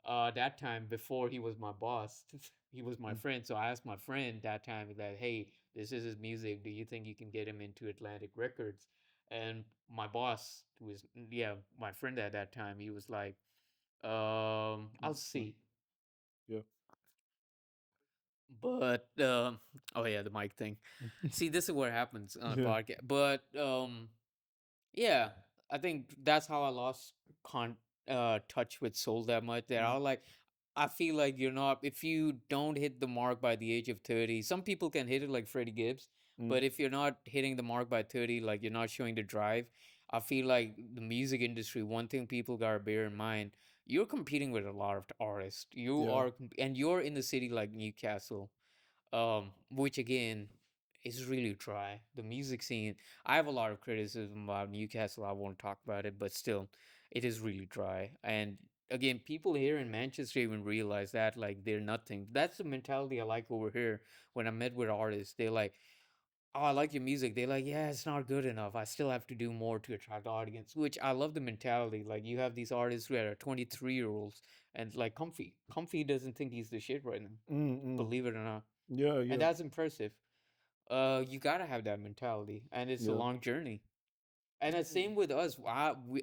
that time before he was my boss. He was my mm, friend. So I asked my friend that time that, hey, this is his music. Do you think you can get him into Atlantic Records? And my boss, who was yeah, my friend at that time, he was like, I'll mm, mm. see. Yeah. But oh yeah, the mic thing. See, this is what happens on a Yeah. podcast. But yeah, I think that's how I lost con touch with soul that much. That Mm, I feel like you're not if you don't hit the mark by the age of 30. Some people can hit it like Freddie Gibbs, mm. but if you're not hitting the mark by 30, like you're not showing the drive, I feel like the music industry, one thing people gotta bear in mind, you're competing with a lot of artists. Yeah. And you're in the city like Newcastle, which again is really dry. The music scene, I have a lot of criticism about Newcastle. I won't talk about it, but still, it is really dry. And again, people here in Manchester even realize that like they're nothing. That's the mentality I like over here. When I met with artists, they're like, "Oh, I like your music." They're like, "Yeah, it's not good enough. I still have to do more to attract audience." Which I love the mentality. Like you have these artists who are 23-year-olds and like Comfy doesn't think he's the shit right now, Mm, mm. believe it or not, Yeah, and yeah, that's impressive. You gotta have that mentality, and it's a yeah. long journey. And the same with us.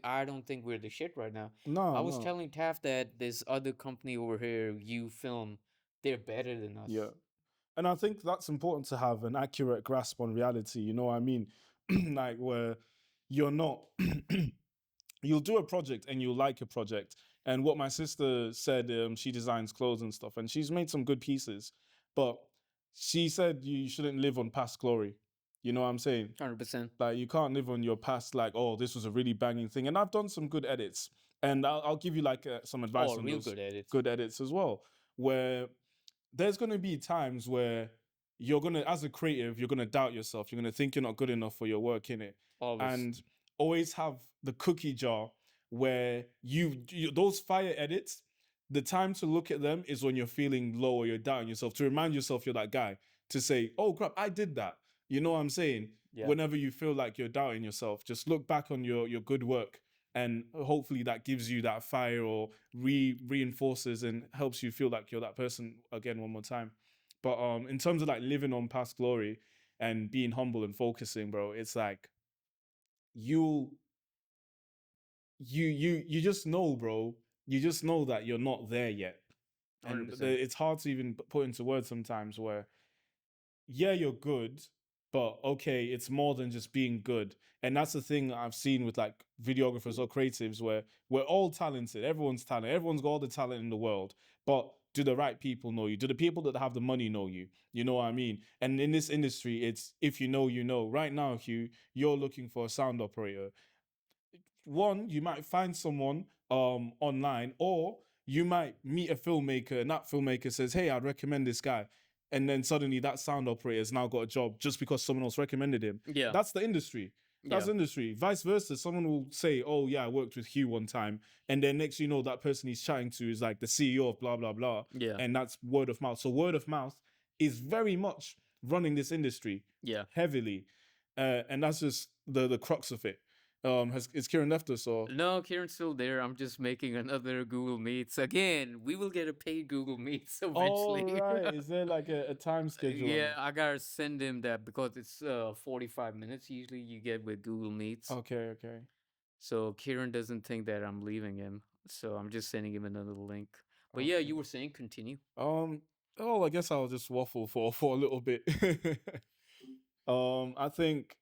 I don't think we're the shit right now. I No, was no. telling Taft that this other company over here, you film, they're better than Yeah. us. And I think that's important to have an accurate grasp on reality. You know what I mean? Like where you're not you'll do a project and you'll like a project. And what my sister said, she designs clothes and stuff, and she's made some good pieces. But she said you shouldn't live on past glory. You know what I'm saying? 100%. Like you can't live on your past, like, oh, this was a really banging thing. And I've done some good edits, and I'll give you like some Oh, advice on real those good edits. good edits as well. Where there's going to be times where you're going to, as a creative, you're going to doubt yourself. You're going to think you're not good enough for your work in it, Always. and always have the cookie jar where those fire edits. The time to look at them is when you're feeling low or you're doubting yourself. To remind yourself you're that guy. To say, "Oh crap, I did that." You know what I'm saying? Yeah. Whenever you feel like you're doubting yourself, just look back on your good work, and hopefully that gives you that fire or reinforces and helps you feel like you're that person again one more time. But in terms of like living on past glory and being humble and focusing, bro, it's like you you just know, bro. You just know that you're not there yet, and 100%. it's hard to even put into words sometimes. Where yeah, you're good, but okay, it's more than just being good. And that's the thing I've seen with like videographers or creatives where we're all talented, everyone's talented, everyone's got all the talent in the world, but do the right people know you? Do the people that have the money know you? You know what I mean? And in this industry, it's if you know, you know. Right now, Hugh, you're looking for a sound operator. One, you might find someone online, or you might meet a filmmaker and that filmmaker says, "Hey, I'd recommend this guy." And then suddenly that sound operator has now got a job just because someone else recommended him. Yeah. That's the industry. That's Yeah. the industry. Vice versa. Someone will say, "Oh yeah, I worked with Hugh one time." And then next you know that person he's chatting to is like the CEO of blah blah blah. Yeah. And that's word of mouth. So word of mouth is very much running this industry Yeah. heavily. And that's just the crux of it. Has is Kieran left us or No, Kieran's still there. I'm just making another Google Meets. Again, we will get a paid Google Meets oh eventually. right. Is there like a time schedule on Yeah, it? I gotta send him that because it's 45 minutes usually you get with Google Meets. Okay, okay. So Kieran doesn't think that I'm leaving him. So I'm just sending him another link. But yeah, Okay. you were saying continue. Oh, I guess I'll just waffle for a little bit. I think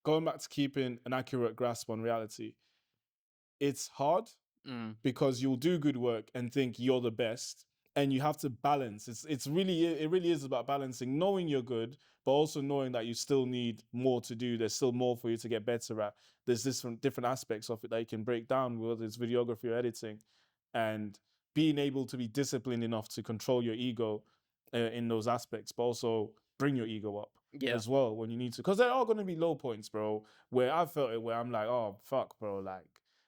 going back to keeping an accurate grasp on reality, it's hard Mm, because you'll do good work and think you're the best, and you have to balance. It really is about balancing, knowing you're good, but also knowing that you still need more to do. There's still more for you to get better at. There's different aspects of it that you can break down, whether it's videography or editing, and being able to be disciplined enough to control your ego in those aspects, but also bring your ego up. Yeah. as well when you need to, because there are going to be low points, bro, where I felt it, where I'm like, oh fuck, bro, like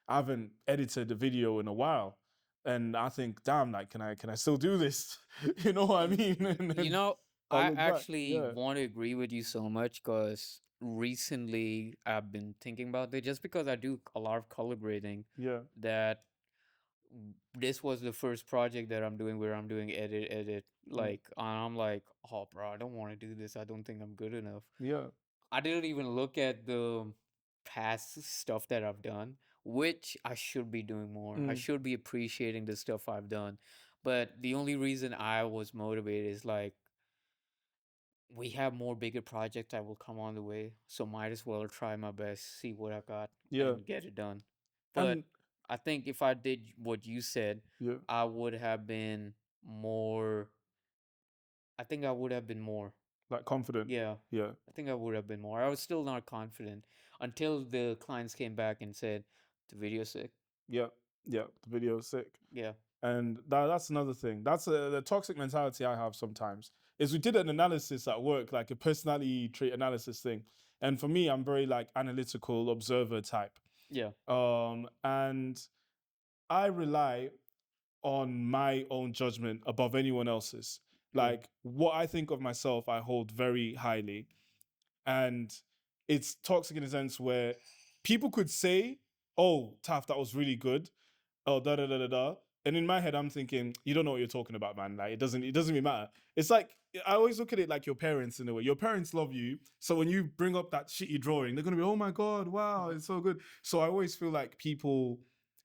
I haven't edited the video in a while, and I think, damn, like can I still do this? You know what I mean? And You then know, I I look back, actually yeah, want to agree with you so much because recently I've been thinking about it just because I do a lot of color grading yeah, that this was the first project that I'm doing where I'm doing edit mm, like and I'm like, oh bro, I don't want to do this. I don't think I'm good enough. yeah, I didn't even look at the past stuff that I've done, which I should be doing more. I mm, should be appreciating the stuff I've done. But the only reason I was motivated is like we have more bigger projects that will come on the way, so might as well try my best, see what I got, yeah, and get it done. But and I think if I did what you said, yeah, I would have been more. I think I would have been more. like confident, Yeah, yeah, I think I would have been more. I was still not confident until the clients came back and said, the video's sick. yeah, yeah. The video is sick. Yeah, And that's another thing. That's the toxic mentality I have sometimes. Is we did an analysis at work, like a personality trait analysis thing. And for me, I'm very like analytical observer type. yeah, And I rely on my own judgment above anyone else's. yeah, Like what I think of myself, I hold very highly. And it's toxic in a sense where people could say, "Oh, Taff, that was really good," oh da da da da da. And in my head, I'm thinking, you don't know what you're talking about, man. Like it doesn't really matter. It's like I always look at it like your parents in a way. Your parents love you, so when you bring up that shitty drawing, they're gonna be, oh my god, wow, it's so good. So I always feel like people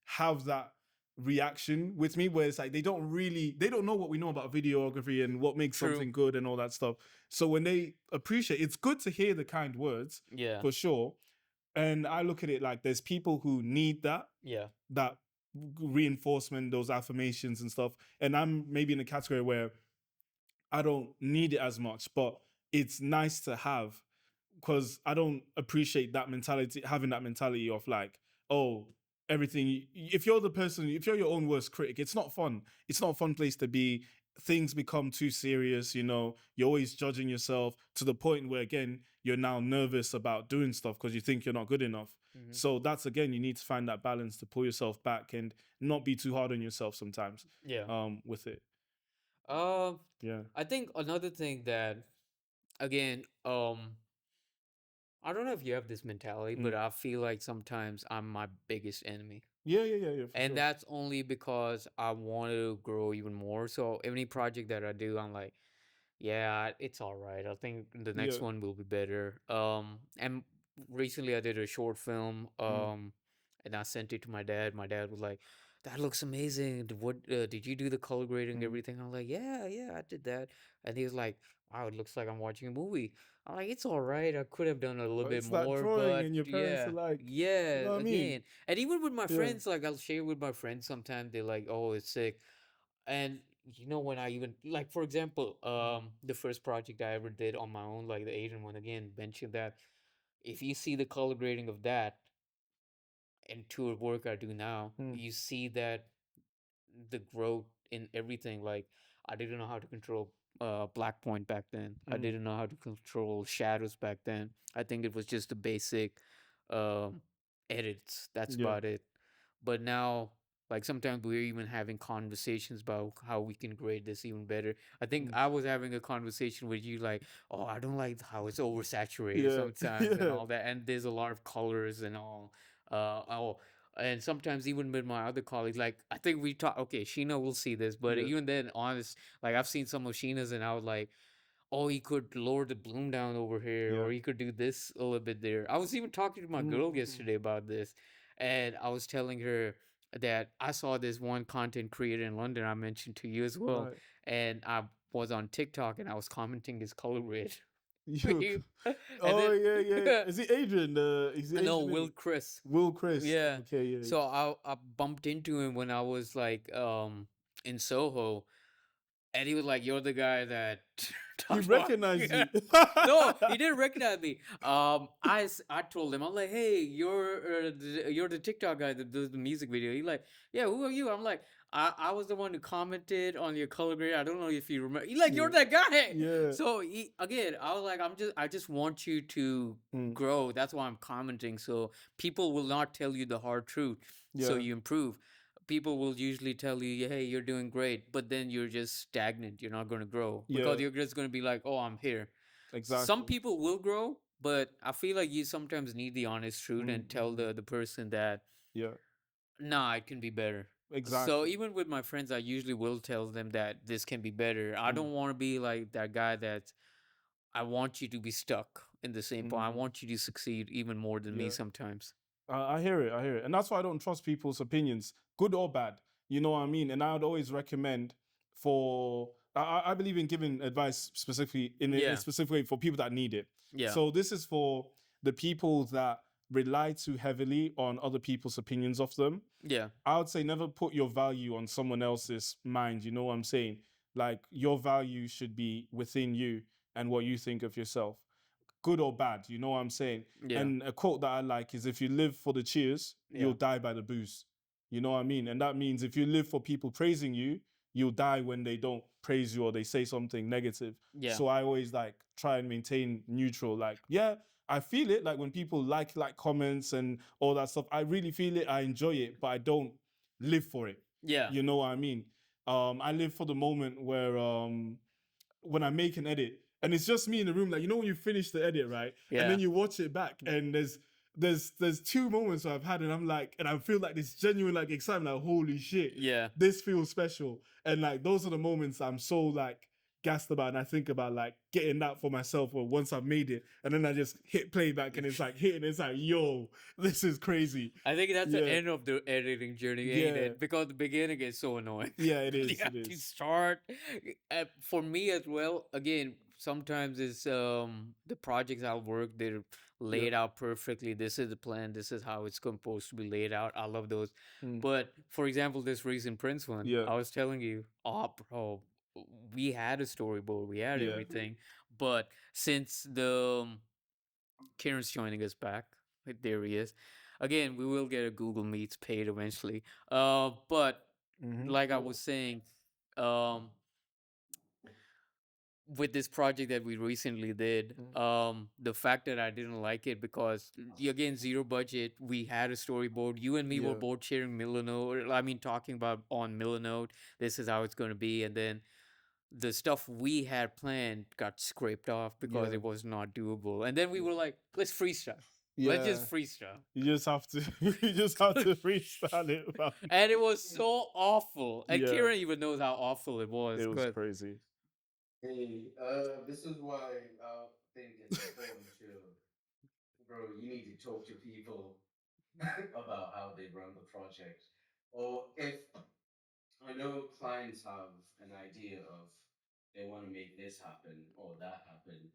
have that reaction with me where it's like they don't know what we know about videography and what makes true. something good and all that stuff. So when they appreciate, it's good to hear the kind words Yeah, for sure. And I look at it like there's people who need yeah, that reinforcement, those affirmations and stuff. And I'm maybe in a category where I don't need it as much, but it's nice to have because I don't appreciate that mentality, having that mentality of like, oh, everything. If you're the person, if you're your own worst critic, it's not fun. It's not a fun place to be. Things become too serious, you're always judging yourself to the point where, again, you're now nervous about doing stuff because you think you're not good enough. hmm, So that's, again, you need to find that balance to pull yourself back and not be too hard on yourself sometimes yeah. with it. Um, Yeah. I think another thing that again, I don't know if you have this mentality, but Mm. I feel like sometimes I'm my biggest enemy. Yeah, yeah, yeah, yeah, for And sure. that's only because I want to grow even more. So any project that I do, I'm like, yeah, it's all right. I think the next Yeah. one will be better. And recently I did a short film, Mm. and I sent it to my dad. My dad was like, "That looks amazing. What did you do the color grading, Mm. everything?" I'm like, "Yeah, yeah, I did that." And he was like, "Wow, it looks like I'm watching a movie." I'm like, "It's all right. I could have done a little But bit it's that more, drawing, but and your parents yeah, are like, you yeah, know what I mean? again." And even with my Yeah. friends, like I'll share with my friends sometimes. They're like, "Oh, it's sick." And when I even like, for example, the first project I ever did on my own, like the Asian one, again, mentioned that if you see the color grading of that and to work I do now, Mm. you see that the growth in everything. Like I didn't know how to control black point back then. I Mm. didn't know how to control shadows back then. I think it was just the basic um edits. That's Yeah. about it. But now, like sometimes we're even having conversations about how we can grade this even better. I think Mm. I was having a conversation with you like, oh, I don't like how it's oversaturated Yeah. sometimes and Yeah. all that, and there's a lot of colors and all. Oh, and sometimes even with my other colleagues, like I think we talk. Okay, Sheena will see this, but Yeah. even then, honest, like I've seen some of Sheena's, and I was like, oh, he could lower the bloom down over here, Yeah. or he could do this a little bit there. I was even talking to my Mm. girl Mm. Mm. yesterday about this, and I was telling her that I saw this one content creator in London I mentioned to you as well, Right. and I was on TikTok and I was commenting his color grade. You. And Oh then yeah, yeah. Is he Adrian? Is he no, Asian? Will Isn't Chris. he? Will Chris. Yeah. Okay. Yeah. So I bumped into him when I was like in Soho, and he was like, "You're the guy that He talks about." recognized you. No, he didn't recognize me. I told him, I'm like, "Hey, you're the TikTok guy that does the music video." He's like, "Yeah, who are you?" I'm like, I was the one who commented on your color grade. I don't know if you remember. Like you're Yeah. that guy. Yeah. So again, I was like, I just want you to Mm. grow. That's why I'm commenting. So people will not tell you the hard truth. So Yeah. you improve. People will usually tell you, hey, you're doing great, but then you're just stagnant. You're not going to grow because Yeah. you're just going to be like, oh, I'm here. Some Exactly. people will grow, but I feel like you sometimes need the honest truth Mm. and tell the person that Yeah. nah, it can be better. So Exactly. even with my friends, I usually will tell them that this can be better. I Mm. don't want to be like that guy that I want you to be stuck in the same point. I Mm. want you to succeed even more than me Yeah. sometimes. I hear it. I hear it. And that's why I don't trust people's opinions, good or bad. You know what I mean? And I would always recommend for, I believe in giving advice specifically in a Yeah. specific way for people that need it. Yeah. So this is for the people that rely too heavily on other people's opinions of them. Yeah. I would say never put your value on someone else's mind. You know what I'm saying? Like your value should be within you and what you think of yourself, good or bad. You know what I'm saying? Yeah. And a quote that I like is, if you live for the cheers, you'll die by the booze. You know what I mean? And that means if you live for people praising you, you'll die when they don't praise you or they say something negative. Yeah. So I always like try and maintain neutral. Like, yeah, I feel it. Like when people like comments and all that stuff, I really feel it. I enjoy it, but I don't live for it. Yeah. You know what I mean? I live for the moment where when I make an edit and it's just me in the room, like, you know, when you finish the edit, right? Yeah. And then you watch it back and there's two moments where I've had and I'm like, and I feel like this genuine like excitement, like, holy shit. Yeah. This feels special. And like those are the moments I'm so like gassed about, and I think about like getting that for myself or once I've made it, and then I just hit playback and it's like hitting, it's like, yo, this is crazy. I think that's Yeah. the end of the editing journey, ain't Yeah. it? Because the beginning is so annoying. Yeah, it is. You have It to is. start. For me as well, again, sometimes it's the projects I'll work, they're laid out perfectly. This is the plan, this is how it's supposed to be laid out. I love those. Mm. But for example, this recent Prince one, Yeah. I was telling you, oh bro, we had a storyboard, we had Yeah. everything. But since the Kieran's joining us back, there he is. Again, we will get a Google Meets paid eventually. But Mhm. like I was saying, um, with this project that we recently did, the fact that I didn't like it because again, zero budget, we had a storyboard. You and me were Yeah. both sharing Milanote. I mean, talking about on Milanote, this is how it's going to be, and then the stuff we had planned got scraped off because Yeah. it was not doable. And then we were like, let's freestyle. Yeah. Let's just freestyle. You just have to you just have to freestyle it, bro. And it was so awful. And Yeah. Kieran even knows how awful it was. It was 'cause- crazy. Hey, this is why I think it's important to, bro, you need to talk to people about how they run the project. Or if I know clients have an idea of they want to make this happen or that happen,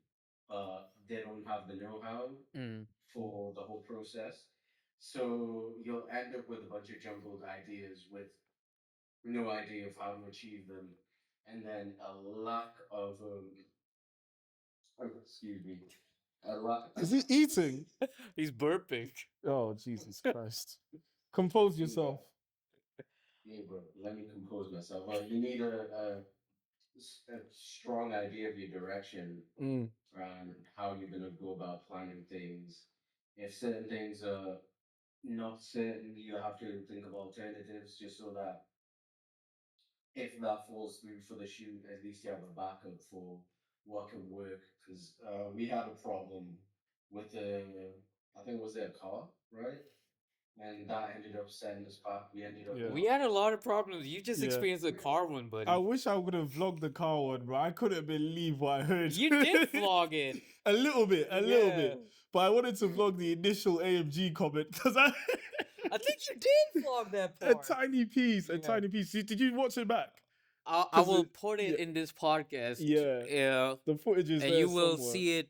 but they don't have the know-how Mm. for the whole process. So you'll end up with a bunch of jumbled ideas with no idea of how to achieve them, and then a lack of excuse me, a lack. Is he eating? He's burping. Oh, Jesus Christ. Compose yourself. Yeah, bro. Let me compose myself. Well, you need a strong idea of your direction Mm. and how you're gonna go about planning things. If certain things are not certain, you have to think of alternatives just so that if that falls through for the shoot, at least you have a backup for what can work. Because we had a problem with I think it was their car, right? And that ended up setting us back. We ended up. Yeah. We had a lot of problems. You just Yeah. experienced the car one, buddy. I wish I would have vlogged the car one, bro. I couldn't believe what I heard. You did vlog it. A little bit. Yeah. But I wanted to vlog the initial AMG comment because I think you did vlog that a tiny piece. Did you watch it back? I 'Cause will put it yeah. in this podcast. Yeah. The footage is And there you will somewhere. see it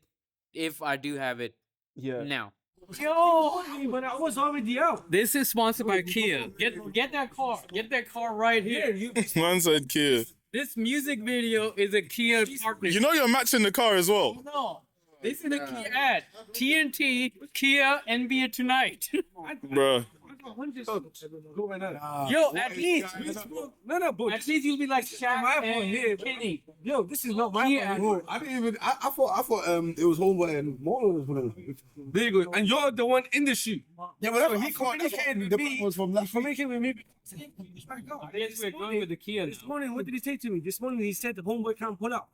if I do have it Yeah. now. Yo, but I was already out. This is sponsored by Kia. Get that car. Get that car right here. Man said Kia. This music video is a Kia partnership. You know you're matching the car as well. No, this is a Kia ad. TNT, Kia, NBA Tonight. Bruh. Yo, at least. No, but at least you'll be like Shaq and Kenny. Yo, this is not my fault. Bro, I didn't even. I thought it was Homeboy and Marlon was one of them. There you go. And you're the one in the shoot. Yeah, but he can't. The man was from last week. Information with me. Yes, we're going with the Kia. This morning, what did he say to me? This morning he said the homeboy can't pull up.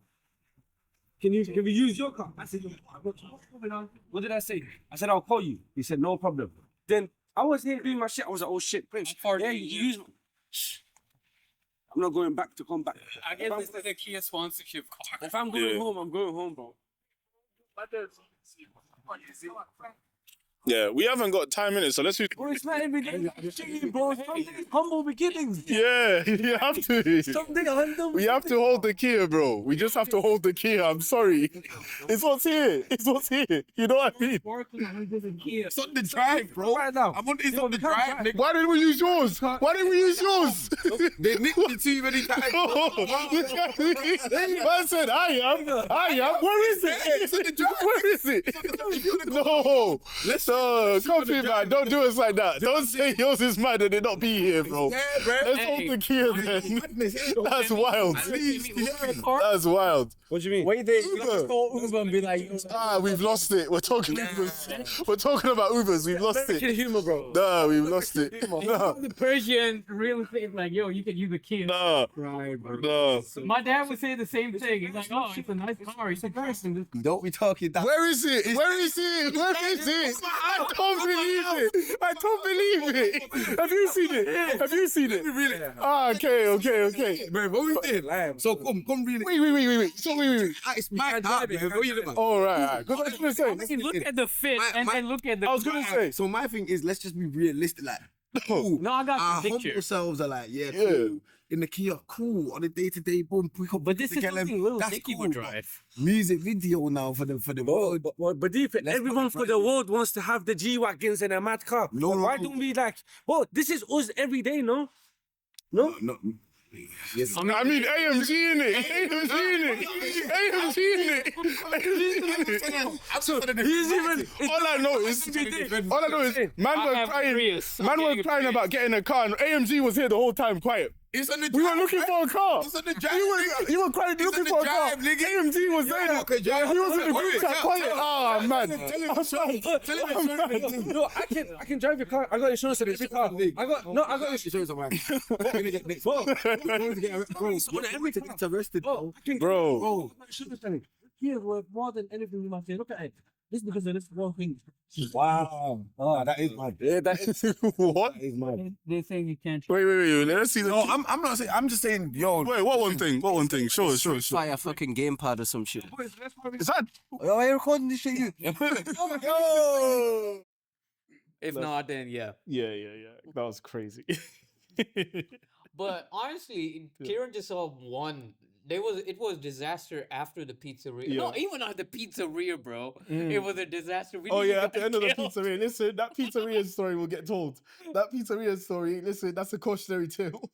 Can we use your car? I said, what's going on? What did I say? I said, I'll call you. He said, no problem. Then I was here doing my shit. I was like, oh shit, Prince. Yeah, you use my... Shh. I'm not going back to come back. I guess this is a Kia sponsorship car. If I'm going home, I'm going home, bro. Yeah, we haven't got time in it, so let's do. Bro, it's not every day. Bro, something is humble beginnings. Yeah, you have to. Something humble. We have to hold the Kia, bro. We just have to hold the Kia. I'm sorry. It's what's here. It's what's here. You know what I mean? It's on the drive, bro. Right now. It's on the drive, nigga. Why didn't we use yours? Why didn't we use yours? They nicked it too many times. Man said, I am. Where is it? Where is it? No. Come here, man. Don't do us like that. Don't say yours is mine and it not be here, bro. Yeah, bro. Let's hold the Kia then. That's wild. That's wild. What do you mean? Wait there, you just call Uber and be like, We've lost it. We're talking Ubers. We're talking about Ubers. We've lost American it. humor, bro. No, we've lost it. No, the Persian real estate, like, yo, you can use a Kia. no, Right, bro. no. My dad would say the same thing. He's like, oh, it's a nice car. He's like, Don't be talking that. Where is it? Where is it? Where is it? I don't believe it. I don't believe it. Have you seen it? Have you seen it? Really? Okay. Bro, what we did? So come really. Wait. So wait. It's my car, man. What you doing? All right. Because I was gonna say. look at the fit and then look at the. I was gonna say. So my thing is, let's just be realistic. Like, cool. No, I got Our the picture. humble selves are like, yeah, cool. In the Kia, cool. On the day-to-day, boom, pick up. But this is together. something little That's Nicky cool, would bro. drive. Music video now for the world. But deep, everyone for the world wants to have the G-Wagons and a mad car. No, But no, why no. don't we like, well, this is us every day, no? No? No. Yes. I mean, AMG in it. He's even... All I know is, man I was have crying. Prius. I'm Man was getting a crying Prius. about getting a car, and AMG was here the whole time, quiet. It's on the drive. We were looking for a car. It's on the drive. You were crying looking on the for a car. drive, nigga. AMG was there. okay, drive. He was in the group Wait, chat, tell- quiet. tell- Ah, man. No, I can drive your car. I got insurance on every car. I got insurance on mine. We're gonna get next. Bro, it's arrested. Bro, I can Bro. Bro, insurance on it. Here, worth more than anything you might say. Look at it. This is because of this one thing. Wow. Oh, that is mad. Yeah, that is. What? That is mad. They're saying you can't. Wait. Let's see the. No, I'm not saying. I'm just saying, yo. Wait, what one thing? Sure. Buy a fucking gamepad or some shit. Is that? Oh, you're recording this shit, you. Yo! If not, then yeah. Yeah. That was crazy. But honestly, Kieran just saw one. It was disaster after the pizzeria. Yeah. No, even at the pizzeria, bro. It was a disaster. We Oh nearly yeah, at got the end of the killed. pizzeria. Listen, that pizzeria story will get told. That pizzeria story, listen, that's a cautionary tale.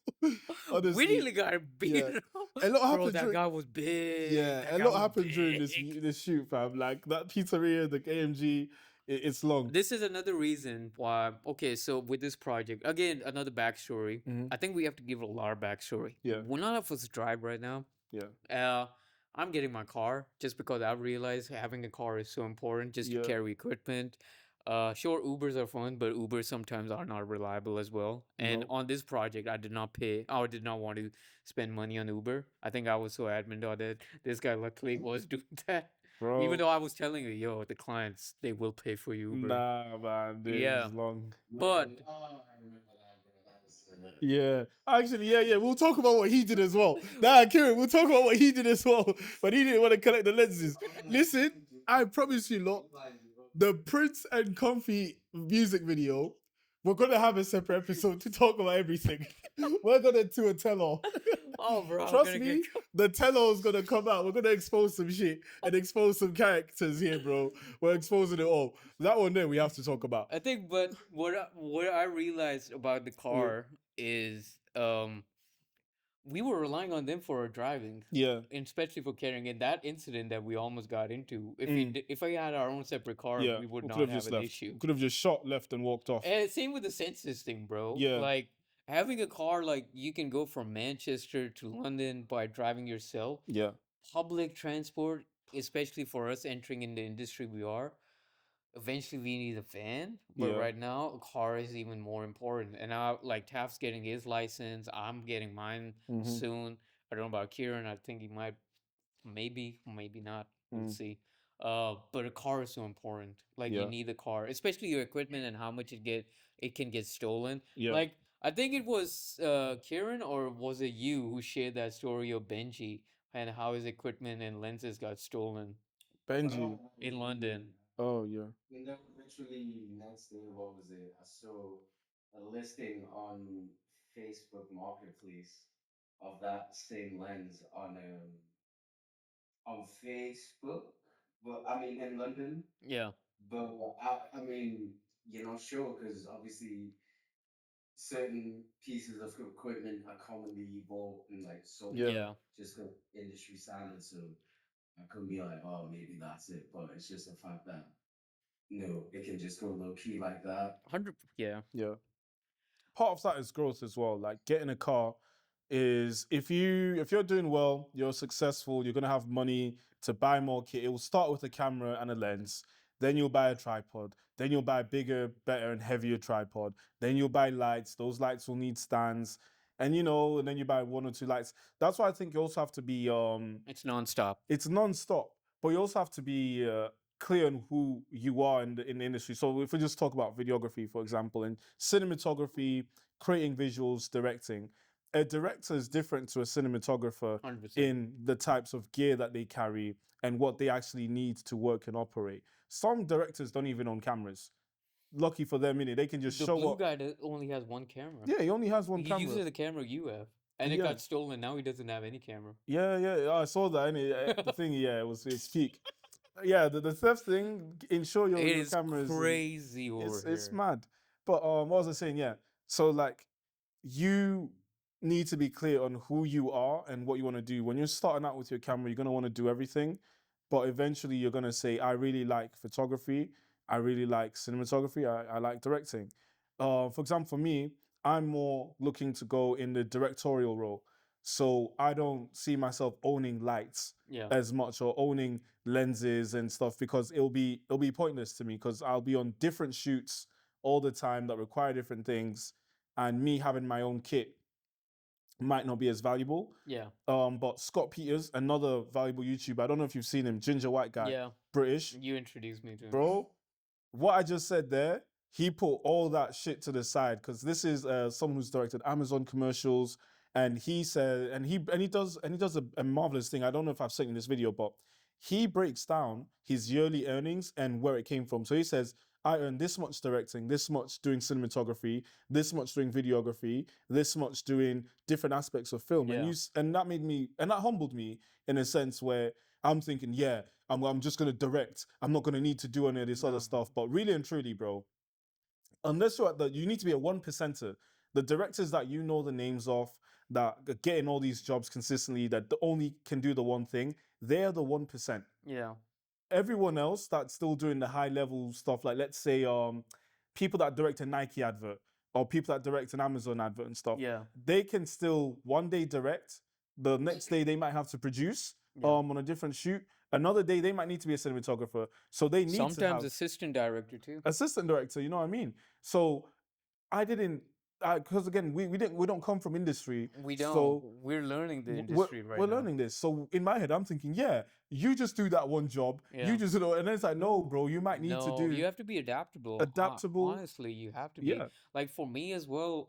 Honestly. We nearly got beat. Yeah. up. A lot Bro, happened that during, guy was big. yeah, That a guy lot was happened during big. this shoot, fam. Like that pizzeria, the AMG, it's long. This is another reason why. Okay, so with this project, again, another backstory. Mhm. I think we have to give a lot of backstory. Yeah. Well, none of us drive right now. Yeah. I'm getting my car just because I realized having a car is so important just Yeah. to carry equipment. Sure, Ubers are fun, but Ubers sometimes are not reliable as well. And No. on this project, I did not pay or did not want to spend money on Uber. I think I was so adamant on it. This guy luckily was doing that. Bro. Even though I was telling you, yo, the clients, they will pay for you, Uber. Nah, man, dude, Yeah. it's long. But Yeah, actually, yeah. We'll talk about what he did as well. Nah, Kieran, we'll talk about what he did as well. But he didn't want to collect the lenses. Listen, I promise you, lot, the Prince and Comfy music video, we're gonna have a separate episode to talk about everything. We're gonna do a tell-all. oh, bro, I'm Trust gonna me, get- the tell-all is gonna come out. We're gonna expose some shit and expose some characters here, bro. We're exposing it all. That one there we have to talk about. I think, but what I realized about the car is we were relying on them for our driving, Yeah. and especially for carrying in that incident that we almost got into. Mm. If I had our own separate car, Yeah. we would We could not have have just an left. issue. We could have just shot, left, and walked off. And same with the census thing, bro. Yeah. Like having a car, like you can go from Manchester to London by driving yourself. Yeah. Public transport, especially for us entering in the industry we are, eventually we need a van. But Yeah. right now, a car is even more important. And now, like Taft's getting his license, I'm getting mine Mhm. soon. I don't know about Kieran. I think he might, maybe, maybe not. We'll Mm. see. But a car is so important. Like you Yeah. need a car, especially your equipment and how much it can get stolen. Yeah. Like I think it was Kieran, or was it you who shared that story of Benji and how his equipment and lenses got stolen Benji. in London. Oh yeah. And then literally next day, what was it? I saw a listing on Facebook Marketplace of that same lens on Facebook, but I mean in London. Yeah. But I mean, sure, because obviously certain pieces of equipment are commonly bought and like sold Yeah. Yeah. just for industry standards. So I could be like, oh, maybe that's it. But it's just the fact that it can just go low key like that. 100. Yeah. Yeah. Part of that is growth as well. Like getting a car is if you're doing well, you're successful, you're gonna have money to buy more kit. It will start with a camera and a lens. Then you'll buy a tripod. Then you'll buy a bigger, better, and heavier tripod. Then you'll buy lights. Those lights will need stands. And and then you buy one or two lights. That's why I think you also have to be It's nonstop. it's non-stop, but you also have to be clear on who you are in the industry. So if we just talk about videography, for example, and cinematography, creating visuals, directing, a director is different to a cinematographer 100%. in the types of gear that they carry and what they actually need to work and operate. Some directors don't even own cameras. Lucky for them, innit? They can just The show blue up. guy only has one camera. Yeah, he only has one He camera. uses the camera you have, and it Yeah. got stolen. Now he doesn't have any camera. Yeah, I saw that. And the thing, it was its peak. Yeah, the theft thing. Ensure your It is camera is crazy over it's here. mad. But what was I saying? Yeah. So like, you need to be clear on who you are and what you want to do. When you're starting out with your camera, you're gonna want to do everything, but eventually you're gonna say, I really like photography. I really like cinematography. I like directing. For example, for me, I'm more looking to go in the directorial role. So I don't see myself owning lights Yeah. as much or owning lenses and stuff because it'll be pointless to me because I'll be on different shoots all the time that require different things, and me having my own kit might not be as valuable. Yeah. But Scott Peters, another valuable YouTuber, I don't know if you've seen him, ginger white guy, Yeah. British, You introduced me to him. bro. What I just said there, he put all that shit to the side because this is someone who's directed Amazon commercials, and he said, and he does a marvelous thing. I don't know if I've seen in this video, but he breaks down his yearly earnings and where it came from. So he says, I earn this much directing, this much doing cinematography, this much doing videography, this much doing different aspects of film. Yeah. And that humbled me in a sense where I'm thinking, yeah, I'm just gonna direct. I'm not gonna need to do any of this other stuff. But really and truly, bro, unless you're you need to be a 1%er. The directors that you know the names of, that are getting all these jobs consistently, that only can do the one thing, they're the 1%. Yeah. Everyone else that's still doing the high level stuff, like let's say people that direct a Nike advert or people that direct an Amazon advert and stuff, Yeah. they can still one day direct, the next day they might have to produce on a different shoot. Another day they might need to be a cinematographer. So they need to Sometimes have assistant director too. assistant director, you know what I mean? So I didn't, because again, we don't come from industry. We don't. So We're learning the we're, industry right we're now. learning this. So in my head, I'm thinking, yeah, you just do that one job. Yeah. You just, and then it's like, no, bro, you might need to No, do you have to be adaptable. adaptable. Honestly, you have to be. Yeah. Like for me as well,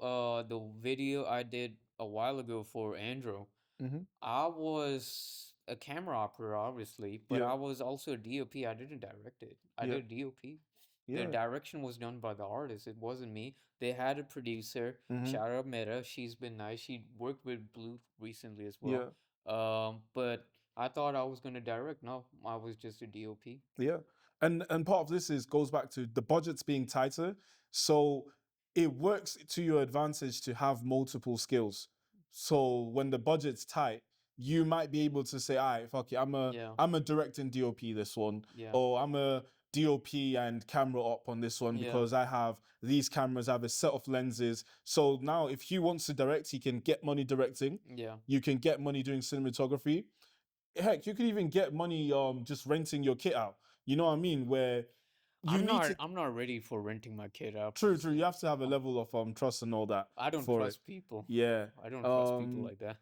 the video I did a while ago for Andrew, Mhm. I was a camera operator, obviously, but Yeah. I was also a DOP. I didn't direct it. I Yeah. did DOP. The Yeah. direction was done by the artist. It wasn't me. They had a producer. Mhm. Shout out Meta. She's been nice. She worked with Blue recently as Yeah. well. But I thought I was gonna direct. No, I was just a DOP. Yeah. And part of this goes back to the budgets being tighter. So it works to your advantage to have multiple skills. So when the budget's tight, you might be able to say, all right, fuck it, I'm a directing DOP this one, or I'm a DOP and camera op on this one because I have these cameras, I have a set of lenses. So now if he wants to direct, he can get money directing. You can get money doing cinematography. Heck, you can even get money just renting your kit out. You know what I mean? Where you I'm not ready for renting my kit out. True. You have to have a level of trust and all that. I don't trust people. Yeah. I don't trust people like that.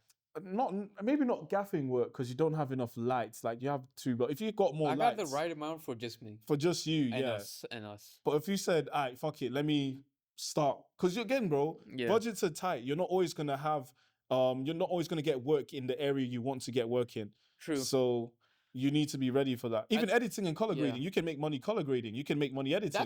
Maybe not gaffing work because you don't have enough lights. Like you have to, but if you got more lights, I got the right amount for just me. For just you, and us. But if you said, all right, fuck it, let me start, because again, bro, budgets are tight. You're not always gonna have, you're not always gonna get work in the area you want to get work in. True. So you need to be ready for that. Even editing and color grading, you can make money color grading. You can make money editing.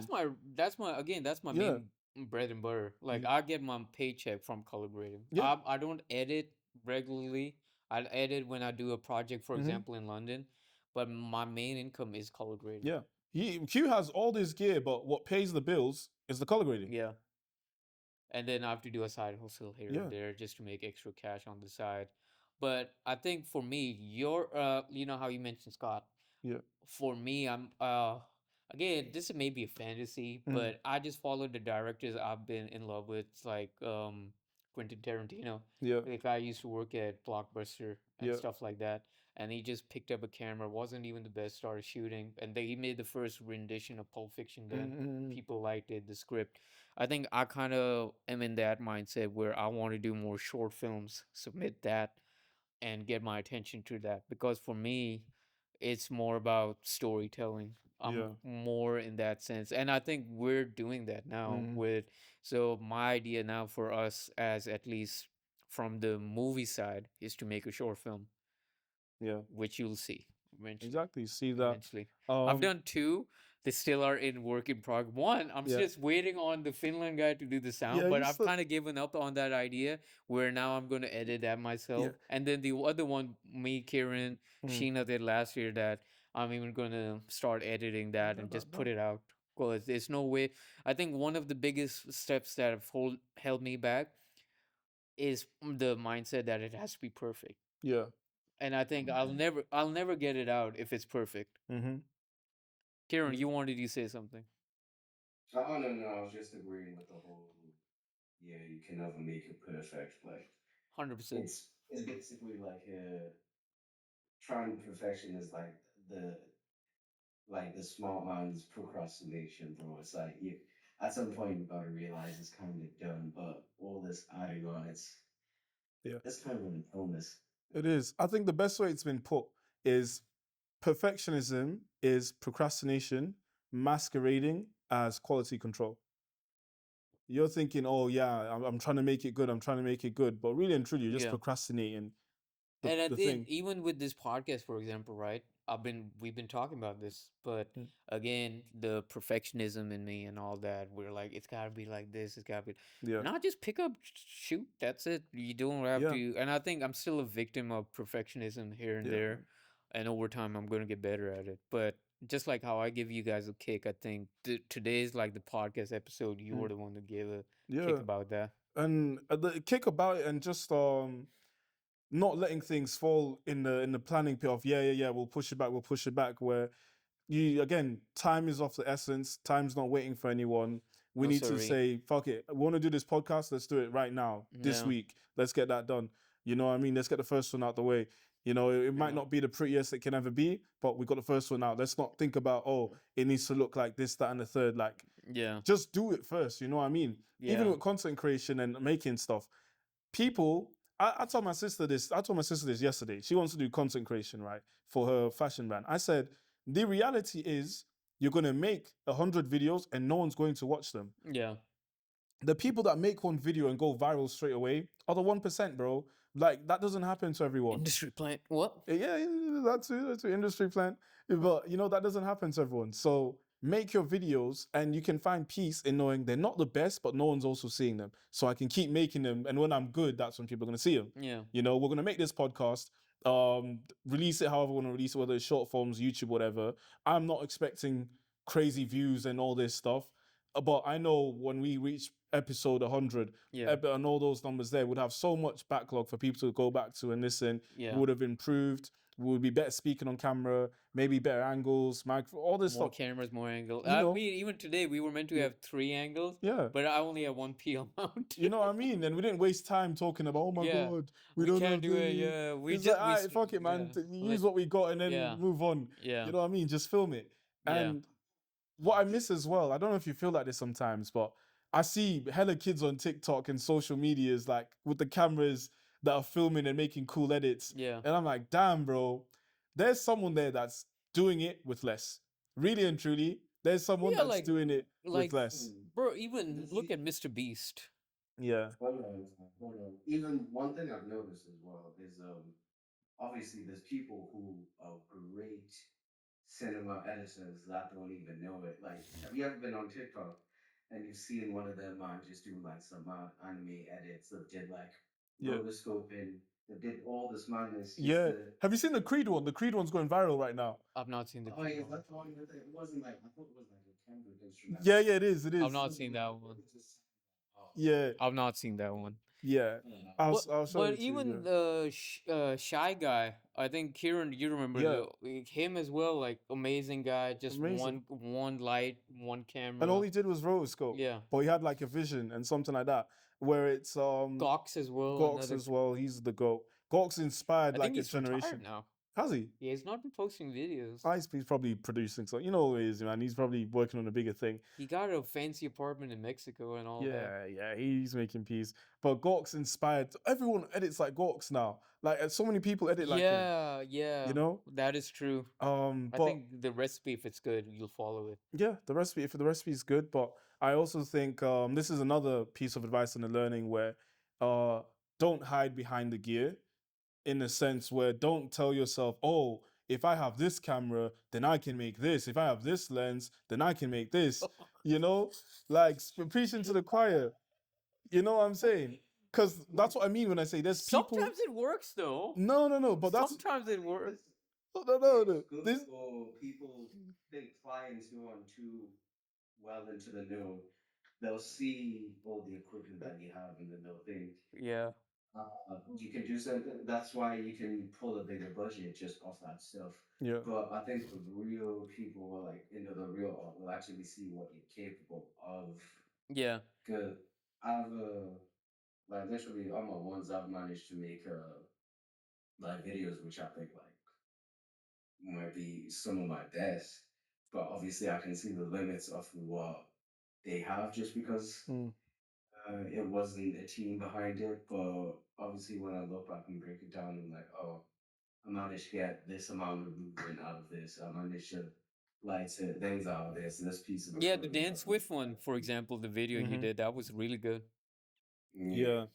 That's my main bread and butter. Like I get my paycheck from color grading. I don't edit regularly. I edit when I do a project, for example, in London. But my main income is color grading. Yeah. Q has all this gear, but what pays the bills is the color grading. Yeah. And then I have to do a side hustle here and there just to make extra cash on the side. But I think for me, you know how you mentioned Scott. Yeah. For me, I'm again, this is maybe a fantasy, but I just follow the directors I've been in love with, like Quentin Tarantino. Yeah. Like I used to work at Blockbuster and stuff like that, and he just picked up a camera, wasn't even the best, started shooting, and he made the first rendition of Pulp Fiction. Then people liked it, the script. I think I kind of am in that mindset where I want to do more short films, submit that, and get my attention to that, because for me it's more about storytelling. I'm more in that sense, and I think we're doing that now with, so my idea now for us, as at least from the movie side, is to make a short film, which you'll see eventually. Exactly. See that Eventually. I've done 2. They still are in work in progress. 1, I'm just waiting on the Finland guy to do the sound, but I've kind of given up on that idea, where now I'm going to edit that myself. And then the other one, me, Kieran, Sheena did last year, that I'm even going to start editing that and just put it out. Because there's no way. I think one of the biggest steps that have held me back is the mindset that it has to be perfect. Yeah. And I think I'll never get it out if it's perfect. Kieran, you wanted to say something? Oh, no, I was just agreeing with the whole, you can never make it perfect. Like 100%. it's basically like trying perfection is like the smart man's procrastination, bro. It's like at some point you gotta realize it's kind of done, but all this adding on, it's kind of an illness. It is. I think the best way it's been put is perfectionism is procrastination masquerading as quality control. You're thinking, oh yeah, I'm trying to make it good, but really and truly, you're just procrastinating. And I think even with this podcast, for example, right? We've been talking about this, but again, the perfectionism in me and all that, we're like, it's gotta be like this, it's gotta be. Not just pick up, shoot, that's it. You don't have to. And I think I'm still a victim of perfectionism here and there, and over time, I'm gonna get better at it. But just like how I give you guys a kick, I think today's like the podcast episode. You were the one to give a kick about that, and the kick about it, and just not letting things fall in the planning pit of we'll push it back, where you, again, time is of the essence. Time's not waiting for anyone. We need to say, fuck it, we want to do this podcast, let's do it right now, this week, let's get that done. You know what I mean? Let's get the first one out the way. You know, it might not be the prettiest it can ever be, but we got the first one out. Let's not think about, oh, it needs to look like this, that, and the third. Like, just do it first. You know what I mean? Even with content creation and making stuff, people, I told my sister this yesterday. She wants to do content creation, right, for her fashion brand. I said, the reality is you're going to make 100 videos and no one's going to watch them. Yeah. The people that make one video and go viral straight away are the 1%, bro. Like, that doesn't happen to everyone. Industry plant. What? Yeah, that's an industry plant. But, that doesn't happen to everyone. So make your videos, and you can find peace in knowing they're not the best, but no one's also seeing them. So I can keep making them. And when I'm good, that's when people are going to see them. Yeah. We're going to make this podcast, release it however we want to release it, whether it's short forms, YouTube, whatever. I'm not expecting crazy views and all this stuff. But I know when we reach episode 100, Yeah. and all those numbers there would have so much backlog for people to go back to and listen. Yeah. Would have improved. Would be better speaking on camera, maybe better angles, all this More stuff. cameras, more angles. You I know. mean, even today we were meant to have 3 angles, Yeah. but I only have 1 PL mount. You know what I mean? And we didn't waste time talking about, oh my Yeah. God, We don't can't have do it, the-" yeah. We It's just- like, we all right, s- fuck it, man. yeah. Use what we got and then Yeah. move on. Yeah. You know what I mean? Just film it. Yeah. And what I miss as well, I don't know if you feel like this sometimes, but I see hella kids on TikTok and social medias like with the cameras that are filming and making cool edits. Yeah. And I'm like, damn, bro, there's someone there that's doing it with less. Really and truly, there's someone Yeah, that's like- doing it like- with less. Bro, even look at Mr. Beast. Yeah. Hold on. Even one thing I've noticed as well is obviously there's people who are great cinema editors that don't even know it. Like, have you ever been on TikTok and you've seen one of them just do like some anime edits that did like Yeah. rotoscoping, that did all this madness? just Yeah. to- Have you seen the Creed one? The Creed one's going viral right now. I've not seen the. Oh yeah, that's the one with it. It wasn't like, I thought it was like a Cambridge instrument. Yeah, it is. It is. I've not seen that one. Yeah, I've not seen that one. yeah. I'll show But it to you, even yeah. the Shy Guy, I think Kieran, you remember him as well. Like amazing guy, just Amazing. one light, one camera. And all he did was rotoscope. Yeah. But he had like a vision and something like that. Where it's Gox as well. Gox another- as well. He's the GOAT. Gox inspired I like think a he's retired generation. now. Has he? Yeah, he's not been posting videos. He's probably producing something. You know who he is, man. He's probably working on a bigger thing. He got a fancy apartment in Mexico and all that. Yeah, he's making peace. But Gox inspired everyone edits like Gox now. Like so many people edit like him. Yeah. You know? That is true. I But think the recipe, if it's good, you'll follow it. yeah, the recipe, if the recipe is good, but I also think this is another piece of advice on the learning where don't hide behind the gear, in a sense where don't tell yourself, oh, if I have this camera, then I can make this. If I have this lens, then I can make this. You know, like preaching to the choir. You know what I'm saying? Because that's what I mean when I say there's people. Sometimes it works though. No, but that's Sometimes it works. no. It's good This for people, think clients who aren't too well into the know. They'll see all the equipment that you have and then they'll think, Yeah. you can do something. That's why you can pull a bigger budget just off that stuff. yeah. But I think the real people who are like into the real art will actually see what you're capable of. Yeah. Cause I've like literally on my ones I've managed to make like videos which I think like might be some of my best. But obviously I can see the limits of what they have just because Mm. it wasn't a team behind it. But obviously when I look back and break it down, I'm like, oh, I managed to get this amount of movement out of this. I managed to light things out of this piece of Yeah, the equipment Dan out of Swift one, for example, the video you Mhm. did, that was really good. Yeah.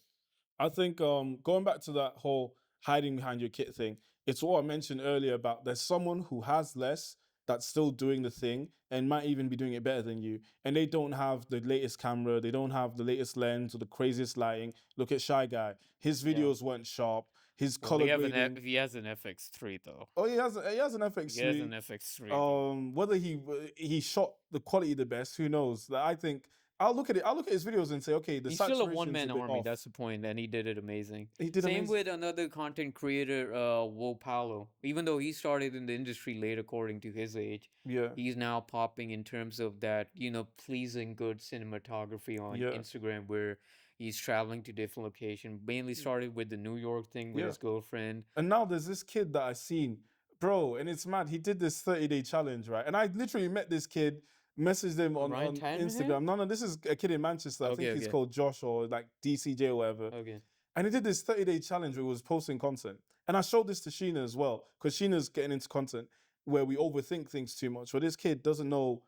I think going back to that whole hiding behind your kit thing, it's what I mentioned earlier about there's someone who has less that's still doing the thing and might even be doing it better than you. And they don't have the latest camera, they don't have the latest lens or the craziest lighting. Look at Shy Guy. His videos weren't sharp. His Well, color he grading. he has an FX3 though. Oh, he has an FX3. He has an FX3. though. Whether he shot the quality the best, who knows? Like, I think I'll look at his videos and say, okay, the He's still a saturation's one-man bit army. off. That's the point, and he did it amazing. He did Same amazing. with another content creator, Wo Paulo. Even though he started in the industry late, according to his age, Yeah. he's now popping in terms of that, pleasing good cinematography on Yeah. Instagram, where he's traveling to different locations. Mainly started with the New York thing with Yeah. his girlfriend. And now there's this kid that I seen, bro, and it's mad. He did this 30-day challenge, right? And I literally met this kid, messaged him on Ryan Tannehill? Instagram. No, this is a kid in Manchester. I Okay, think he's okay. called Josh or like DCJ or whatever. Okay. And he did this 30-day challenge where he was posting content. And I showed this to Sheena as well, because Sheena's getting into content where we overthink things too much. But this kid doesn't know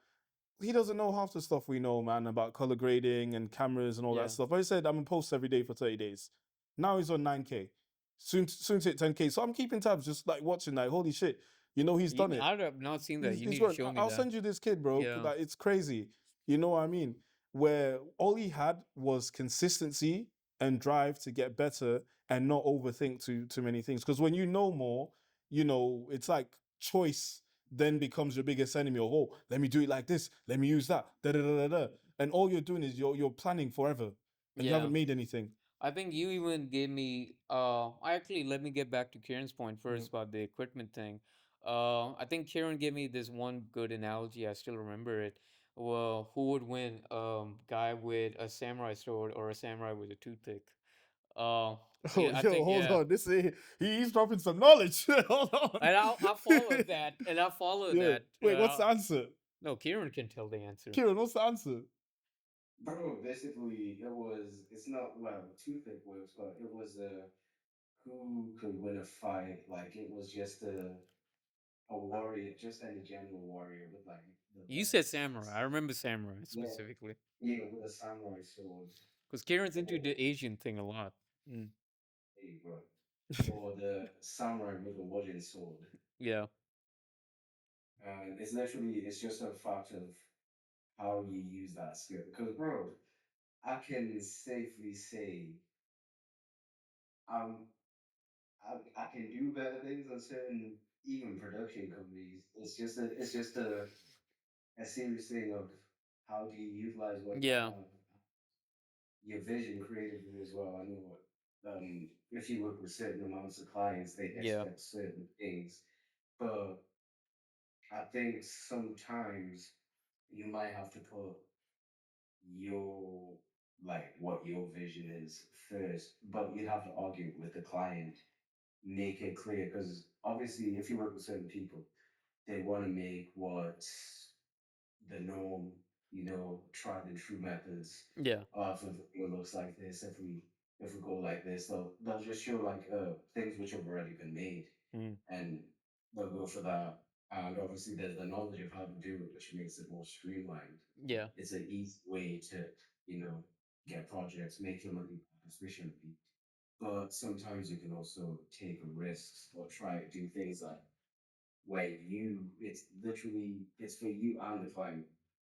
half the stuff we know, man, about color grading and cameras and all Yeah. that stuff. But he said, I'm gonna post every day for 30 days. Now he's on 9K. Soon to hit 10K. So I'm keeping tabs, just like watching, like, holy shit. He's done it. I have not seen that. He's You need to going, show me I'll that. send you this kid, bro. Yeah. Like, it's crazy. You know what I mean? Where all he had was consistency and drive to get better and not overthink too many things. Because when you know more, it's like choice then becomes your biggest enemy. Of, oh, let me do it like this. Let me use that. Da da da da da. and all you're doing is you're planning forever, and you Yeah. haven't made anything. I think you even gave me actually let me get back to Kieran's point first about the equipment thing. I think Kieran gave me this one good analogy, I still remember it. Well, who would win? Guy with a samurai sword or a samurai with a toothpick? Uh Oh, I yo, think hold yeah. on. He's dropping some knowledge. Hold on. And I followed that and I followed Yeah. that. Wait, what's the answer? No, Kieran can tell the answer. Kieran, what's the answer? Bro, basically, it's not, well, toothpick works, but it was who could win a fight. Like, it was just a warrior, just any general warrior with, like, the You said samurai. I best. remember samurai Yeah, specifically. yeah, with a samurai sword. Because Kieran's into Or, the Asian thing a lot. hey, bro. Or the samurai with a wooden sword. Yeah. And it's just a fact of how you use that skill. Because, bro, I can safely say I'm I can do better things on certain even production companies. It's just a serious thing of how do you utilize what you Yeah. have, your vision creatively as well. I know if you work with certain amounts of clients, they Yeah. expect certain things, but I think sometimes you might have to put your like what your vision is first, but you'd have to argue with the client, make it clear because obviously if you work with certain people they want to make what's the norm, tried and true methods Yeah. of if it looks like this, if we go like this, they'll just show like things which have already been made Mm. and they'll go for that. And obviously there's the knowledge of how to do it, which makes it more streamlined. Yeah. It's an easy way to, you know, get projects, make your money efficiently. But sometimes you can also take risks or try to do things like where it's for you and the client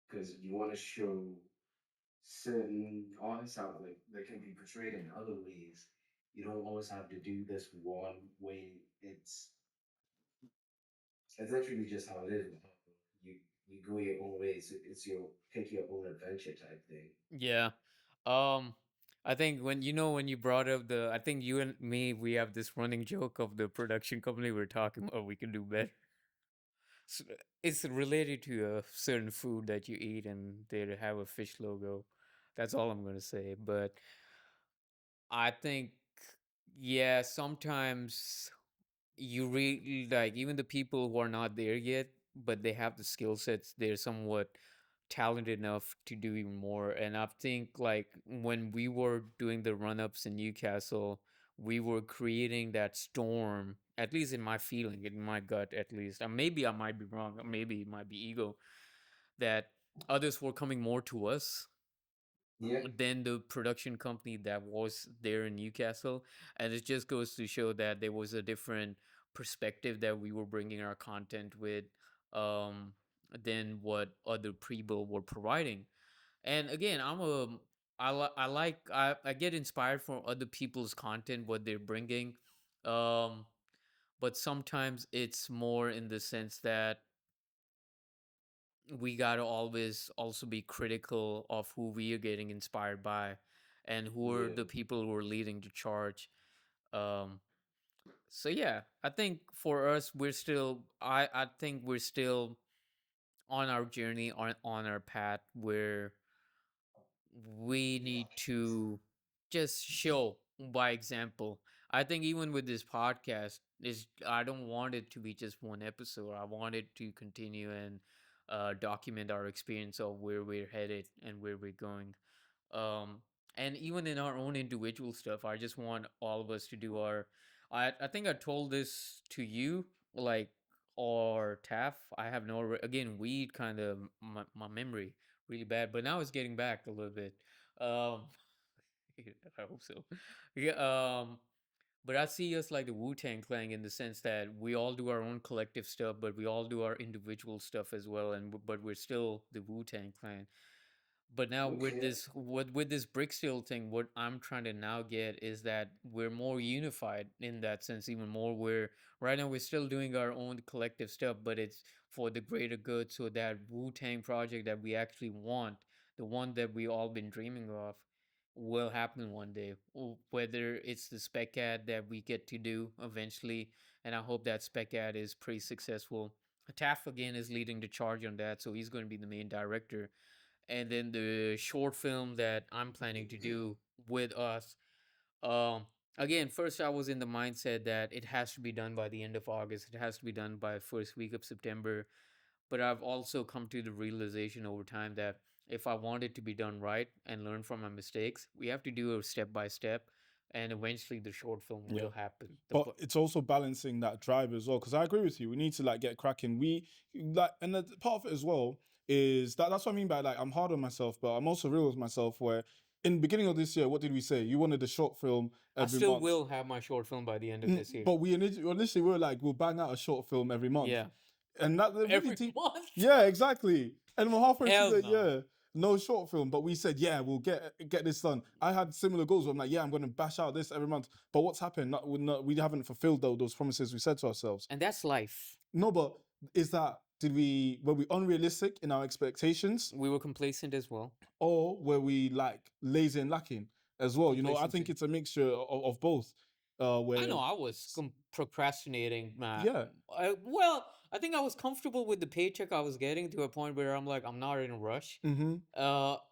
because you want to show certain artists how like they can be portrayed in other ways. You don't always have to do this one way. It's literally just how it is. You you go your own way. It's your pick your own adventure type thing. Yeah. Um, I think when you brought up I think you and me, we have this running joke of the production company we're talking about, we can do better. S- It's related to a certain food that you eat and they have a fish logo. That's all I'm gonna say. But I think, yeah, sometimes you really like even the people who are not there yet, but they have the skill sets, they're somewhat talented enough to do even more. And I think like when we were doing the run-ups in Newcastle, we were creating that storm, at least in my feeling, in my gut at least. And maybe I might be wrong, maybe it might be ego, that others were coming more to us Yeah, than the production company that was there in Newcastle. And it just goes to show that there was a different perspective that we were bringing our content with um, than what other people were providing. And again, I get inspired from other people's content, what they're bringing. Um, but sometimes it's more in the sense that we got to always also be critical of who we are getting inspired by and who are yeah, the people who are leading the charge. um so yeah, I think for us I think we're still on our journey, on our path where we need to just show by example. I think even with this podcast, is I don't want it to be just one episode. I want it to continue and document our experience of where we're headed and where we're going. um and even in our own individual stuff, I just want all of us to do our I think I told this to you, like, or Taff. I have no again, weed kind of my memory really bad, but now it's getting back a little bit. um I hope so. Yeah. But I see us like the Wu-Tang Clan in the sense that we all do our own collective stuff, but we all do our individual stuff as well, and but we're still the Wu-Tang Clan. But now with okay, this Brixdale thing, what I'm trying to now get is that we're more unified in that sense, even more. We're right now we're still doing our own collective stuff, but it's for the greater good. So that Wu Tang project that we actually want, the one that we all been dreaming of, will happen one day. Whether it's the spec ad that we get to do eventually, and I hope that spec ad is pretty successful. Taff again is leading the charge on that, so he's going to be the main director. And then the short film that I'm planning to do with us, um, again, first I was in the mindset that it has to be done by the end of August. It has to be done by first week of September. But I've also come to the realization over time that if I want it to be done right and learn from my mistakes, we have to do it step by step, and eventually the short film Yeah. will happen. But it's also balancing that drive as well, because I agree with you. We need to like get cracking. We like, and the part of it as well is that's what I mean by like I'm hard on myself, but I'm also real with myself. Where in the beginning of this year, what did we say? You wanted a short film I every still month. will have my short film by the end of this year. But we initially were like, we'll bang out a short film every month. Yeah. And that really Every month? Yeah, exactly. And we're halfway Hell through the no. year, no short film. But we said, yeah, we'll get this done. I had similar goals. Where I'm like, yeah, I'm going to bash out this every month. But what's happened? We haven't fulfilled those promises we said to ourselves. And that's life. No, but were we unrealistic in our expectations, We were complacent as well. or were we like lazy and lacking as well? You know, I think Complacency. it's a mixture of both. Where I know I was procrastinating. Yeah. Well, I think I was comfortable with the paycheck I was getting to a point where I'm like, I'm not in a rush. Mm-hmm.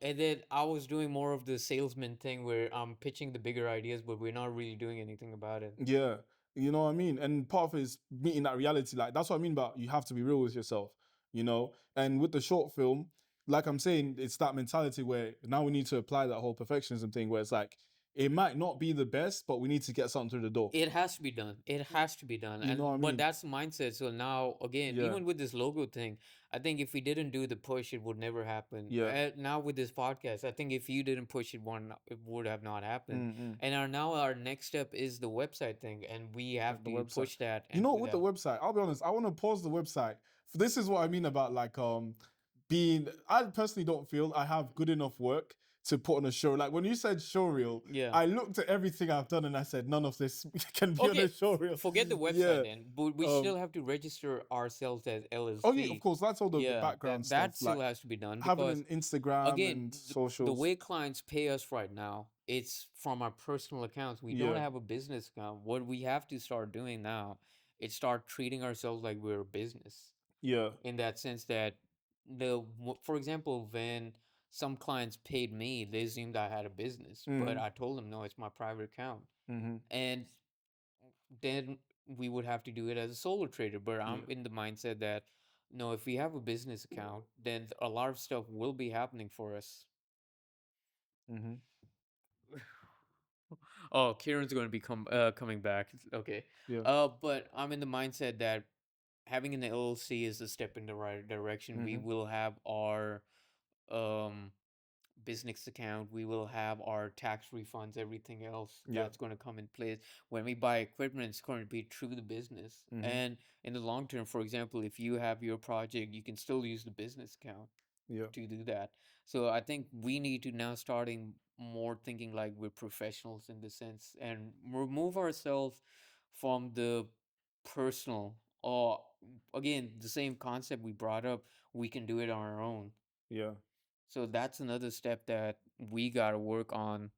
And then I was doing more of the salesman thing where I'm pitching the bigger ideas, but we're not really doing anything about it. Yeah, you know what I mean? And part of it is meeting that reality. Like, that's what I mean about you have to be real with yourself, you know? And with the short film, like I'm saying, it's that mentality where now we need to apply that whole perfectionism thing where it's like, it might not be the best, but we need to get something through the door. It has to be done. It has to be done. You know what I But mean? that's the mindset. So now, again, Yeah. even with this logo thing, I think if we didn't do the push, it would never happen. Yeah. Now with this podcast, I think if you didn't push it, it would have not happened. Mm-mm. And now our next step is the website thing, and we have The to website. push that. You know, do with that. the website, I'll be honest, I want to pause the website. This is what I mean about like I personally don't feel I have good enough work to put on a show. Like when you said showreel, Yeah. I looked at everything I've done and I said none of this can be on a showreel. Forget the website Yeah. then, but we still have to register ourselves as LLC. Oh yeah, of course, that's all the Yeah, background that stuff. still Like has to be done having because an Instagram again, and the socials. way clients pay us right now, it's from our personal accounts. We don't Yeah. have a business account. What we have to start doing now is start treating ourselves like we're a business. Yeah. In that sense that for example, when some clients paid me, they assumed I had a business, but Mhm. I told them no, it's my private account. Mm-hmm. And then we would have to do it as a solo trader. But I'm Yeah. in the mindset that no, if we have a business account, then a lot of stuff will be happening for us. Mm-hmm. Oh, Kieran's going to be coming back. Okay. Yeah. But I'm in the mindset that having an LLC is a step in the right direction. We Mhm. will have our um business account, we will have our tax refunds, everything else Yeah. that's going to come in place. When we buy equipment, it's going to be through the business. Mhm. And in the long term, for example, if you have your project, you can still use the business account Yeah. to do that. So I think we need to now starting more thinking like we're professionals in the sense and remove ourselves from the personal, or again the same concept we brought up, we can do it on our own. Yeah. So that's another step that we got to work on.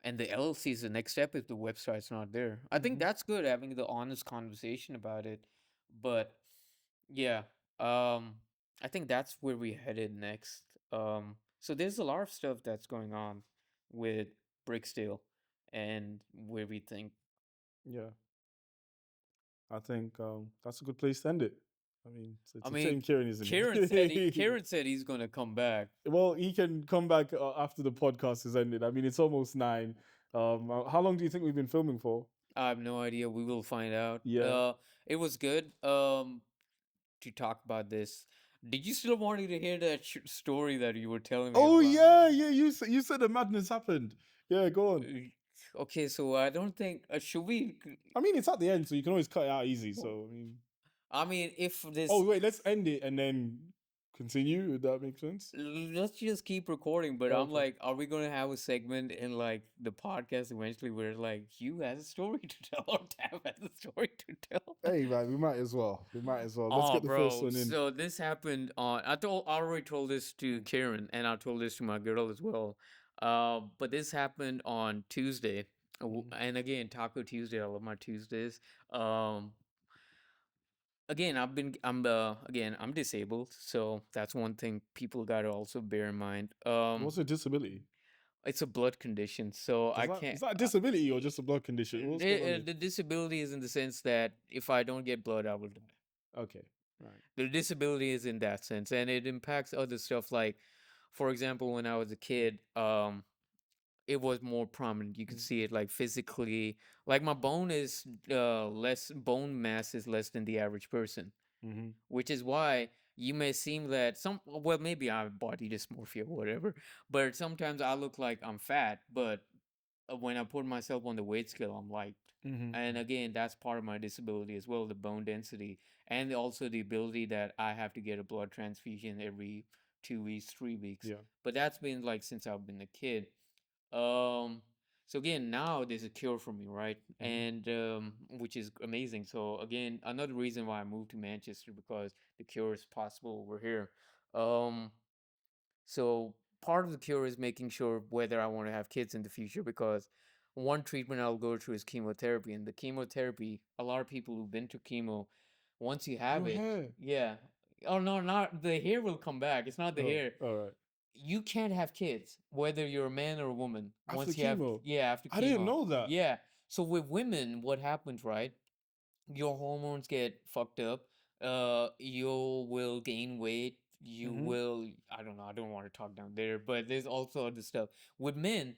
And the LLC is the next step if the website's not there. I think Mhm. that's good having the honest conversation about it. But yeah, um, I think that's where we headed next. So there's a lot of stuff that's going on with Brixdale and where we think. Yeah. I think that's a good place to end it. I mean, it's I a mean, shame Kieran isn't Kieran said he's gonna come back. Well, he can come back after the podcast is ended. I mean, it's almost 9. How long do you think we've been filming for? I have no idea. We will find out. Yeah. It was good. To talk about this. Did you still want to hear that story that you were telling me Oh about? yeah, yeah. You said the madness happened. Yeah, go on. Okay, so I don't think should we? I mean, it's at the end, so you can always cut it out easy. So I mean, I mean, if this. oh wait, let's end it and then continue. Would that make sense? Let's just keep recording, but I'm Okay. like, are we gonna have a segment in like the podcast eventually where like you has a story to tell or Tab has a story to tell? Hey man, we might as well. We might as well. Let's Oh, get the first bro. one in. So this happened on. I already told this to Karen, and I told this to my girl as well. But this happened on Tuesday, and again, Taco Tuesday. I love my Tuesdays. Um, again, I'm disabled, so that's one thing people gotta also bear in mind. What's a disability? It's a blood condition, so I can't. Is that a disability or just a blood condition? What's going on here? The disability is in the sense that if I don't get blood, I will die. Okay. Right. The disability is in that sense, and it impacts other stuff. Like, for example, when I was a kid, it was more prominent. You can see it like physically. Like my bone is less bone mass is less than the average person, Mm-hmm. which is why you may seem that well, maybe I have body dysmorphia or whatever, but sometimes I look like I'm fat, but when I put myself on the weight scale, I'm light. Mm-hmm. And again, that's part of my disability as well, the bone density, and also the ability that I have to get a blood transfusion every 2 weeks, 3 weeks. Yeah. But that's been like since I've been a kid. Um, so again, now there's a cure for me, right? And which is amazing. So again, another reason why I moved to Manchester because the cure is possible over here. Um, so part of the cure is making sure whether I want to have kids in the future because one treatment I'll go through is chemotherapy. And the chemotherapy, a lot of people who've been to chemo, once you have Your it, hair. yeah. Oh no, not the hair will come back. It's not the hair. All right. You can't have kids, whether you're a man or a woman. After Once you have, chemo? yeah, after chemo. I didn't know that. Yeah. So with women, what happens, right? Your hormones get fucked up. You will gain weight. You will, I don't know, I don't want to talk down there, but there's also other stuff. With men,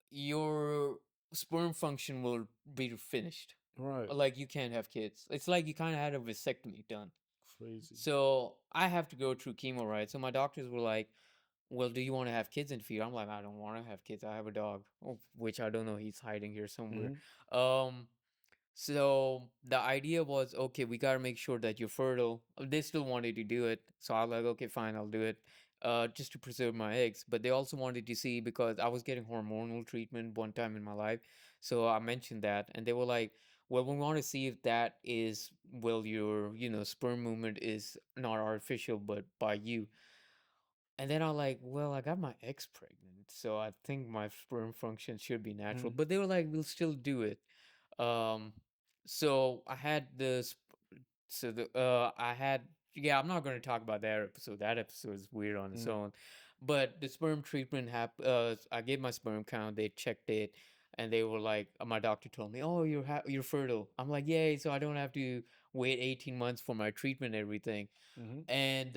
your sperm function will be finished. Right. Like you can't have kids. It's like you kind of had a vasectomy done. Crazy. So I have to go through chemo, right? So my doctors were like, well, do you want to have kids in the future? I'm like, I don't want to have kids. I have a dog, which I don't know. He's hiding here somewhere. So the idea was, okay, we gotta make sure that you're fertile. They still wanted to do it, so I was like, okay, fine, I'll do it, just to preserve my eggs. But they also wanted to see because I was getting hormonal treatment one time in my life, so I mentioned that, and they were like, well, we want to see if that is, well, your, sperm movement is not artificial, but by you. And then I'm like, well, I got my ex pregnant, so I think my sperm function should be natural. But they were like, we'll still do it. Um, so I had this. So I had. Yeah, I'm not going to talk about that episode. That episode is weird on its own. But the sperm treatment happened. I gave my sperm count. They checked it, and they were like, my doctor told me, "Oh, you're fertile." I'm like, "Yay!" So I don't have to wait 18 months for my treatment and everything. And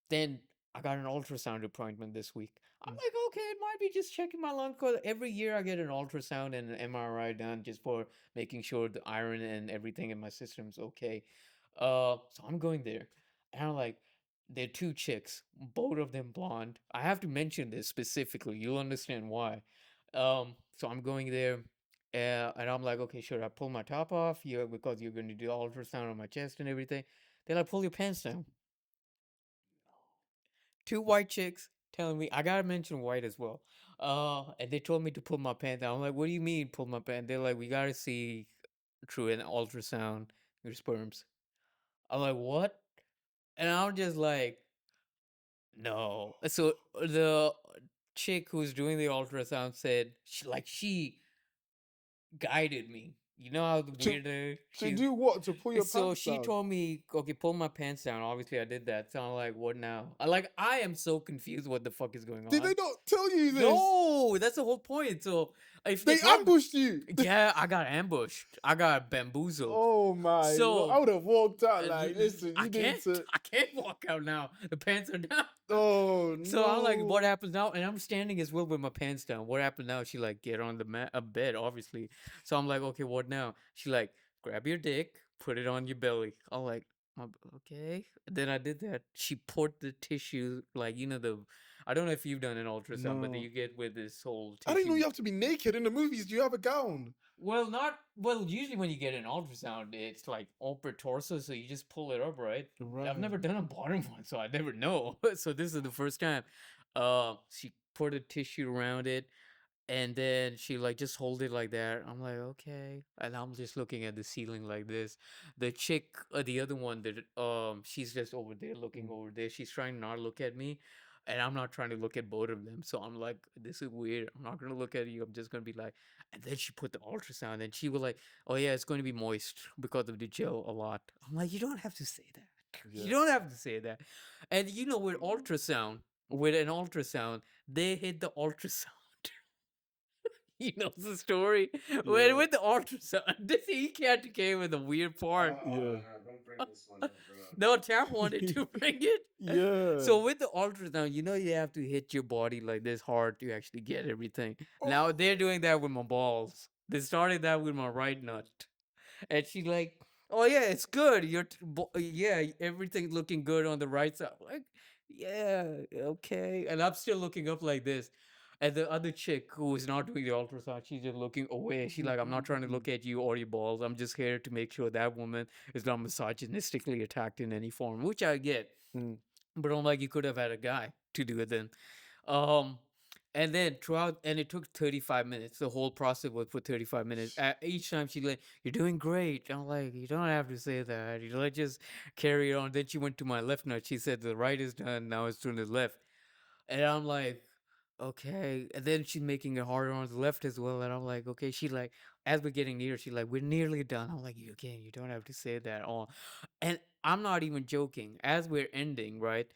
then I got an ultrasound appointment this week. I'm like, okay, it might be just checking my lung because every year I get an ultrasound and an MRI done just for making sure the iron and everything in my system's okay. So I'm going there, and I'm like, they're two chicks, both of them blonde. I have to mention this specifically. You'll understand why. So I'm going there. And I'm like, okay, sure. I pull my top off, because you're going to do ultrasound on my chest and everything. They're like, pull your pants down. Two white chicks telling me I gotta mention white as well. And they told me to pull my pants down. I'm like, what do you mean pull my pants? They're like, we gotta see through an ultrasound your sperms. I'm like, what? And I'm just like, no. So the chick who's doing the ultrasound said she guided me. You know how the weirder To do what? To pull your so pants she down? told me, okay, pull my pants down. Obviously, I did that. So I'm like, what now? I am so confused. What the fuck is going on? Did they not tell you this? No, that's the whole point. So if They it's not- ambushed you. yeah, I got ambushed. I got bamboozled. Oh my! So, Lord. I would have walked out Uh, like, listen, I you can't. need to. I can't walk out now. The pants are down. Oh no! So I'm like, what happens now? And I'm standing as well with my pants down. What happens now? She like get on the bed, obviously. So I'm like, okay, what now? She like grab your dick, put it on your belly. I'm like, okay. Then I did that. She poured the tissue, like I don't know if you've done an ultrasound, but No. you get with this whole tissue. I didn't know you have to be naked in the movies. Do you have a gown? Well, not well. Usually, when you get an ultrasound, it's like upper torso, so you just pull it up, right? I've Right. never done a bottom one, so I never know. So this is the first time. She put a tissue around it, and then she like just hold it like that. I'm like, okay. And I'm just looking at the ceiling like this. The chick, the other one that she's just over there looking Mm. over there. She's trying not to look at me. And I'm not trying to look at both of them. So I'm like, this is weird. I'm not gonna look at you. I'm just gonna be like, and then she put the ultrasound and she was like, oh yeah, it's going to be moist because of the gel a lot. I'm like, you don't have to say that. You Yeah. don't have to say that. And you know, with an ultrasound, they hit the ultrasound. He knows the story. When Yeah. with the ultrasound, this he can't came with a weird part. Yeah. Don't bring this one up, bro. No, Tap wanted to bring it. Yeah. So with the ultrasound, you know you have to hit your body like this hard to actually get everything. Now they're doing that with my balls. They started that with my right nut. And she like, oh yeah, it's good. Yeah, everything's looking good on the right side. I'm like, yeah, okay. And I'm still looking up like this. And the other chick who is not doing the ultrasound, she's just looking away. She's like, I'm not trying to look at you or your balls. I'm just here to make sure that woman is not misogynistically attacked in any form, which I get. Mm. But I'm like, you could have had a guy to do it then. Um, and then throughout, and it took 35 minutes. The whole process was for 35 minutes. Each time she like, you're doing great. I'm like, you don't have to say that. You like just carry it on. Then she went to my left nut. She said the right is done. Now it's to the left. And I'm like, okay. And then she's making it harder on the left as well. And I'm like, okay. She like, as we're getting near, she's like, we're nearly done. I'm like, you again, you don't have to say that all. And I'm not even joking. As we're ending, right?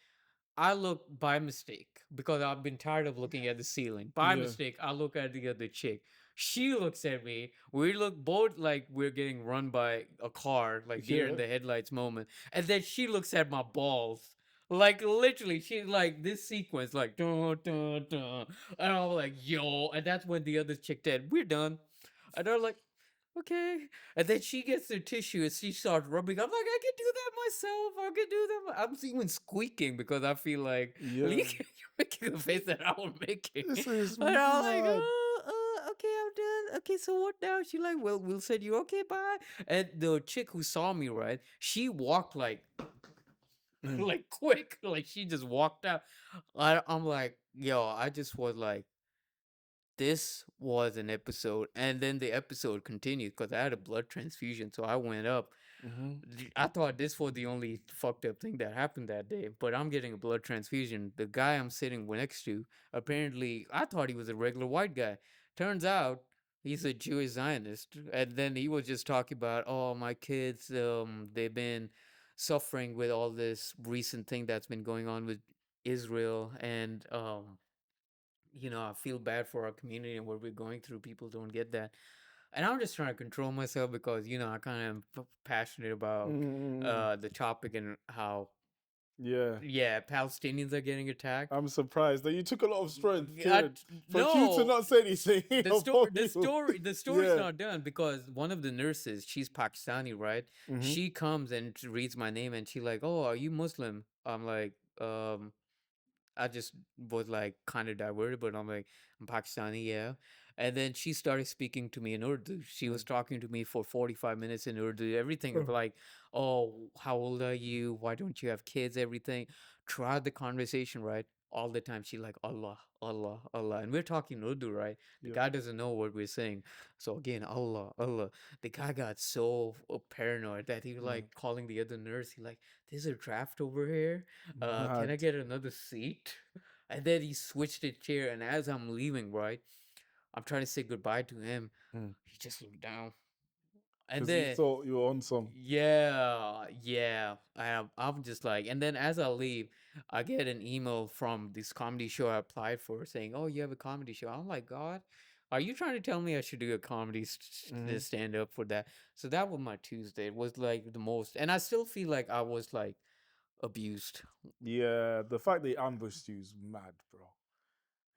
I look by mistake because I've been tired of looking at the ceiling. By Yeah. mistake, I look at the other chick. She looks at me. We look both like we're getting run by a car, like deer in Yeah. the headlights moment. And then she looks at my balls. Like literally, she's like this sequence, like dun dun dun. And I'm like, yo. And that's when the other chick said, we're done. And they're like, okay. And then she gets the tissue and she starts rubbing. I'm like, I can do that myself. I can do that. I'm even squeaking because I feel like Yeah. you're making the face that I was making. This is And I'm like, mad. okay, I'm done. Okay, so what now? She like, well, we'll send you. Okay, bye. And the chick who saw me, right? She walked like Mm. like quick, like she just walked out. I'm like, yo, I just was like, this was an episode, and then the episode continued because I had a blood transfusion, so I went up. Mm-hmm. I thought this was the only fucked up thing that happened that day, but I'm getting a blood transfusion. The guy I'm sitting next to, apparently, I thought he was a regular white guy. Turns out he's a Jewish Zionist, and then he was just talking about, oh, my kids, they've been suffering with all this recent thing that's been going on with Israel, and I feel bad for our community and what we're going through. People don't get that. And I'm just trying to control myself because, I kind of am passionate about Mm. the topic and how, Yeah. yeah, Palestinians are getting attacked. I'm surprised that you took a lot of strength, Kieran, for you to No, not say anything. the story's Yeah. not done because one of the nurses, she's Pakistani, right? Mm-hmm. She comes and reads my name and she like, oh, are you Muslim? I'm like, I just was like kind of diverted, but I'm like, I'm Pakistani, yeah. And then she started speaking to me in Urdu. She was talking to me for 45 minutes in Urdu, everything of like, oh, how old are you? Why don't you have kids? Everything. Throughout the conversation, right? All the time, she like, Allah, Allah, Allah. And we're talking Urdu, right? The Yeah. guy doesn't know what we're saying. So again, Allah, Allah. The guy got so paranoid that he was like calling the other nurse. He like, there's a draft over here. Can I Mad. get another seat? And then he switched the chair, and as I'm leaving, right, I'm trying to say goodbye to him. Mm. He just looked down, and Because he then thought you were on some. yeah, I'm just like, and then as I leave, I get an email from this comedy show I applied for saying, "Oh, you have a comedy show." I'm like, God, are you trying to tell me I should do a comedy stand up for that? So that was my Tuesday. It was like the most, and I still feel like I was like abused. Yeah, the fact they ambushed you is mad, bro.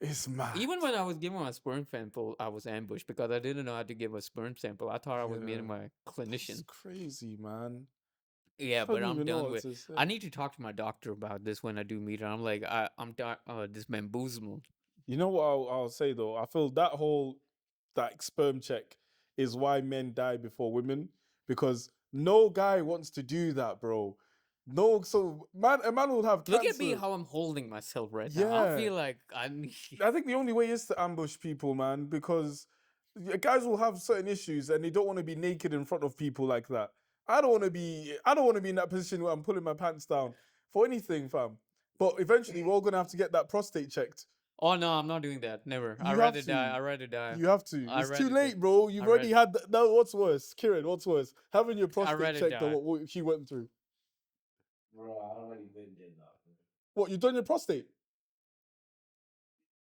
It's mad. Even when I was giving my sperm sample, I was ambushed because I didn't know how to give a sperm sample. I thought I was meeting Yeah. my clinician. It's crazy, man. Yeah, I but don't I'm even know done what with. to say. I need to talk to my doctor about this when I do meet her. I'm like, I'm done. This bamboozled. You know what I'll say though? I feel that sperm check is why men die before women, because no guy wants to do that, bro. No, so a man will have Look cancer. at me how I'm holding myself right now. I Yeah. feel like I'm. I think the only way is to ambush people, man, because guys will have certain issues and they don't want to be naked in front of people like that. I don't want to be in that position where I'm pulling my pants down for anything, fam. But eventually we're all gonna have to get that prostate checked. Oh no, I'm not doing that. Never. You I'd have rather to. die. I'd rather die. You have to. I'd It's too rather late, die. bro. You've I'd already rather- had that. No, what's worse? Kieran, what's worse? Having your prostate rather checked die. or what he went through? Bro, I already been did that. Bro. What, you done your prostate?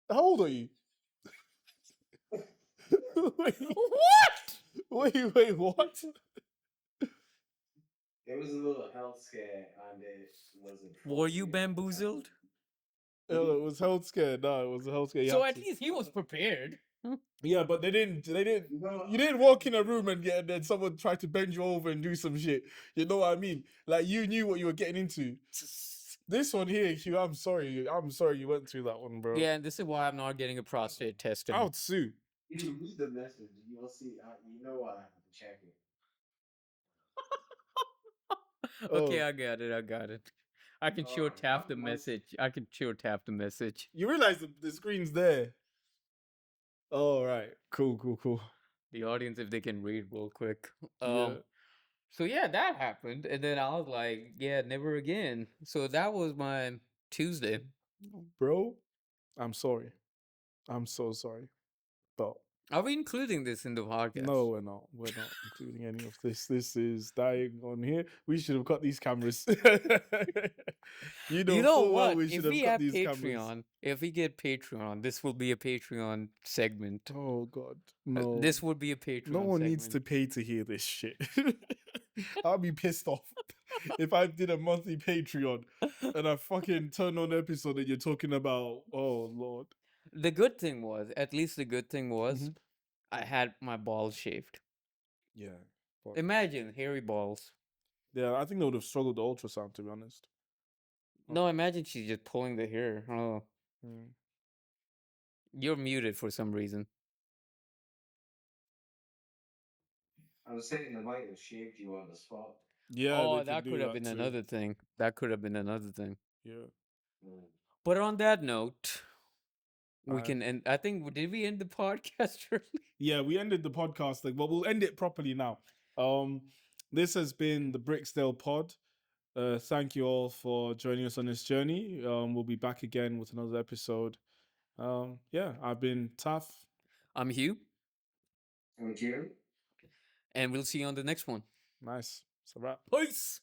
How old are you? Wait, What? wait, what? It was a little health scare and it wasn't. Were you appropriate. bamboozled? Oh, it was health scare. No, it was a health scare. You So have at to. least he was prepared. Yeah, but they didn't. No, You didn't walk in a room and then someone tried to bend you over and do some shit. You know what I mean? Like you knew what you were getting into. This one here, Hugh, I'm sorry. I'm sorry you went through that one, bro. Yeah, and this is why I'm not getting a prostate test. I would sue. You read the message, you will see. You know I have to check it. Okay, Oh. I got it. I got it. I can sure Alright, tap the once- message. I can sure tap the message. You realize the screen's there. All right. Cool. The audience, if they can read real quick. Yeah. So yeah, that happened, and then I was like, yeah, never again. So that was my Tuesday. Bro, I'm sorry. I'm so sorry. But Are we including this in the podcast? no, we're not. We're not including any of this. This is dying on here. We should have got these cameras. You know full well what? we If should have we got have these Patreon, cameras. if we get Patreon, this will be a Patreon segment. Oh God, no. This would be a Patreon. No one needs to segment. pay to hear this shit. I'll be pissed off if I did a monthly Patreon and I fucking turn on an episode and you're talking about, oh Lord. The good thing was, at least the good thing was, Mhm. I had my balls shaved. Yeah. But, Imagine hairy balls. yeah, I think they would have struggled the ultrasound, to be honest. No, imagine she's just pulling the hair. Oh, Mm. you're muted for some reason. I was saying they might have shaved you on the spot. Yeah, Oh, they that do could have been too. another thing. That could have been another thing. Yeah. Mm. But on that note, we I- can end. I think did we end the podcast early? Yeah, we ended the podcast like, but we'll end it properly now. This has been the Brixdale Pod. Thank you all for joining us on this journey. We'll be back again with another episode. Yeah, I've been Taf. I'm Hugh, And Kieran? and we'll see you on the next one. Nice. It's a wrap. Peace.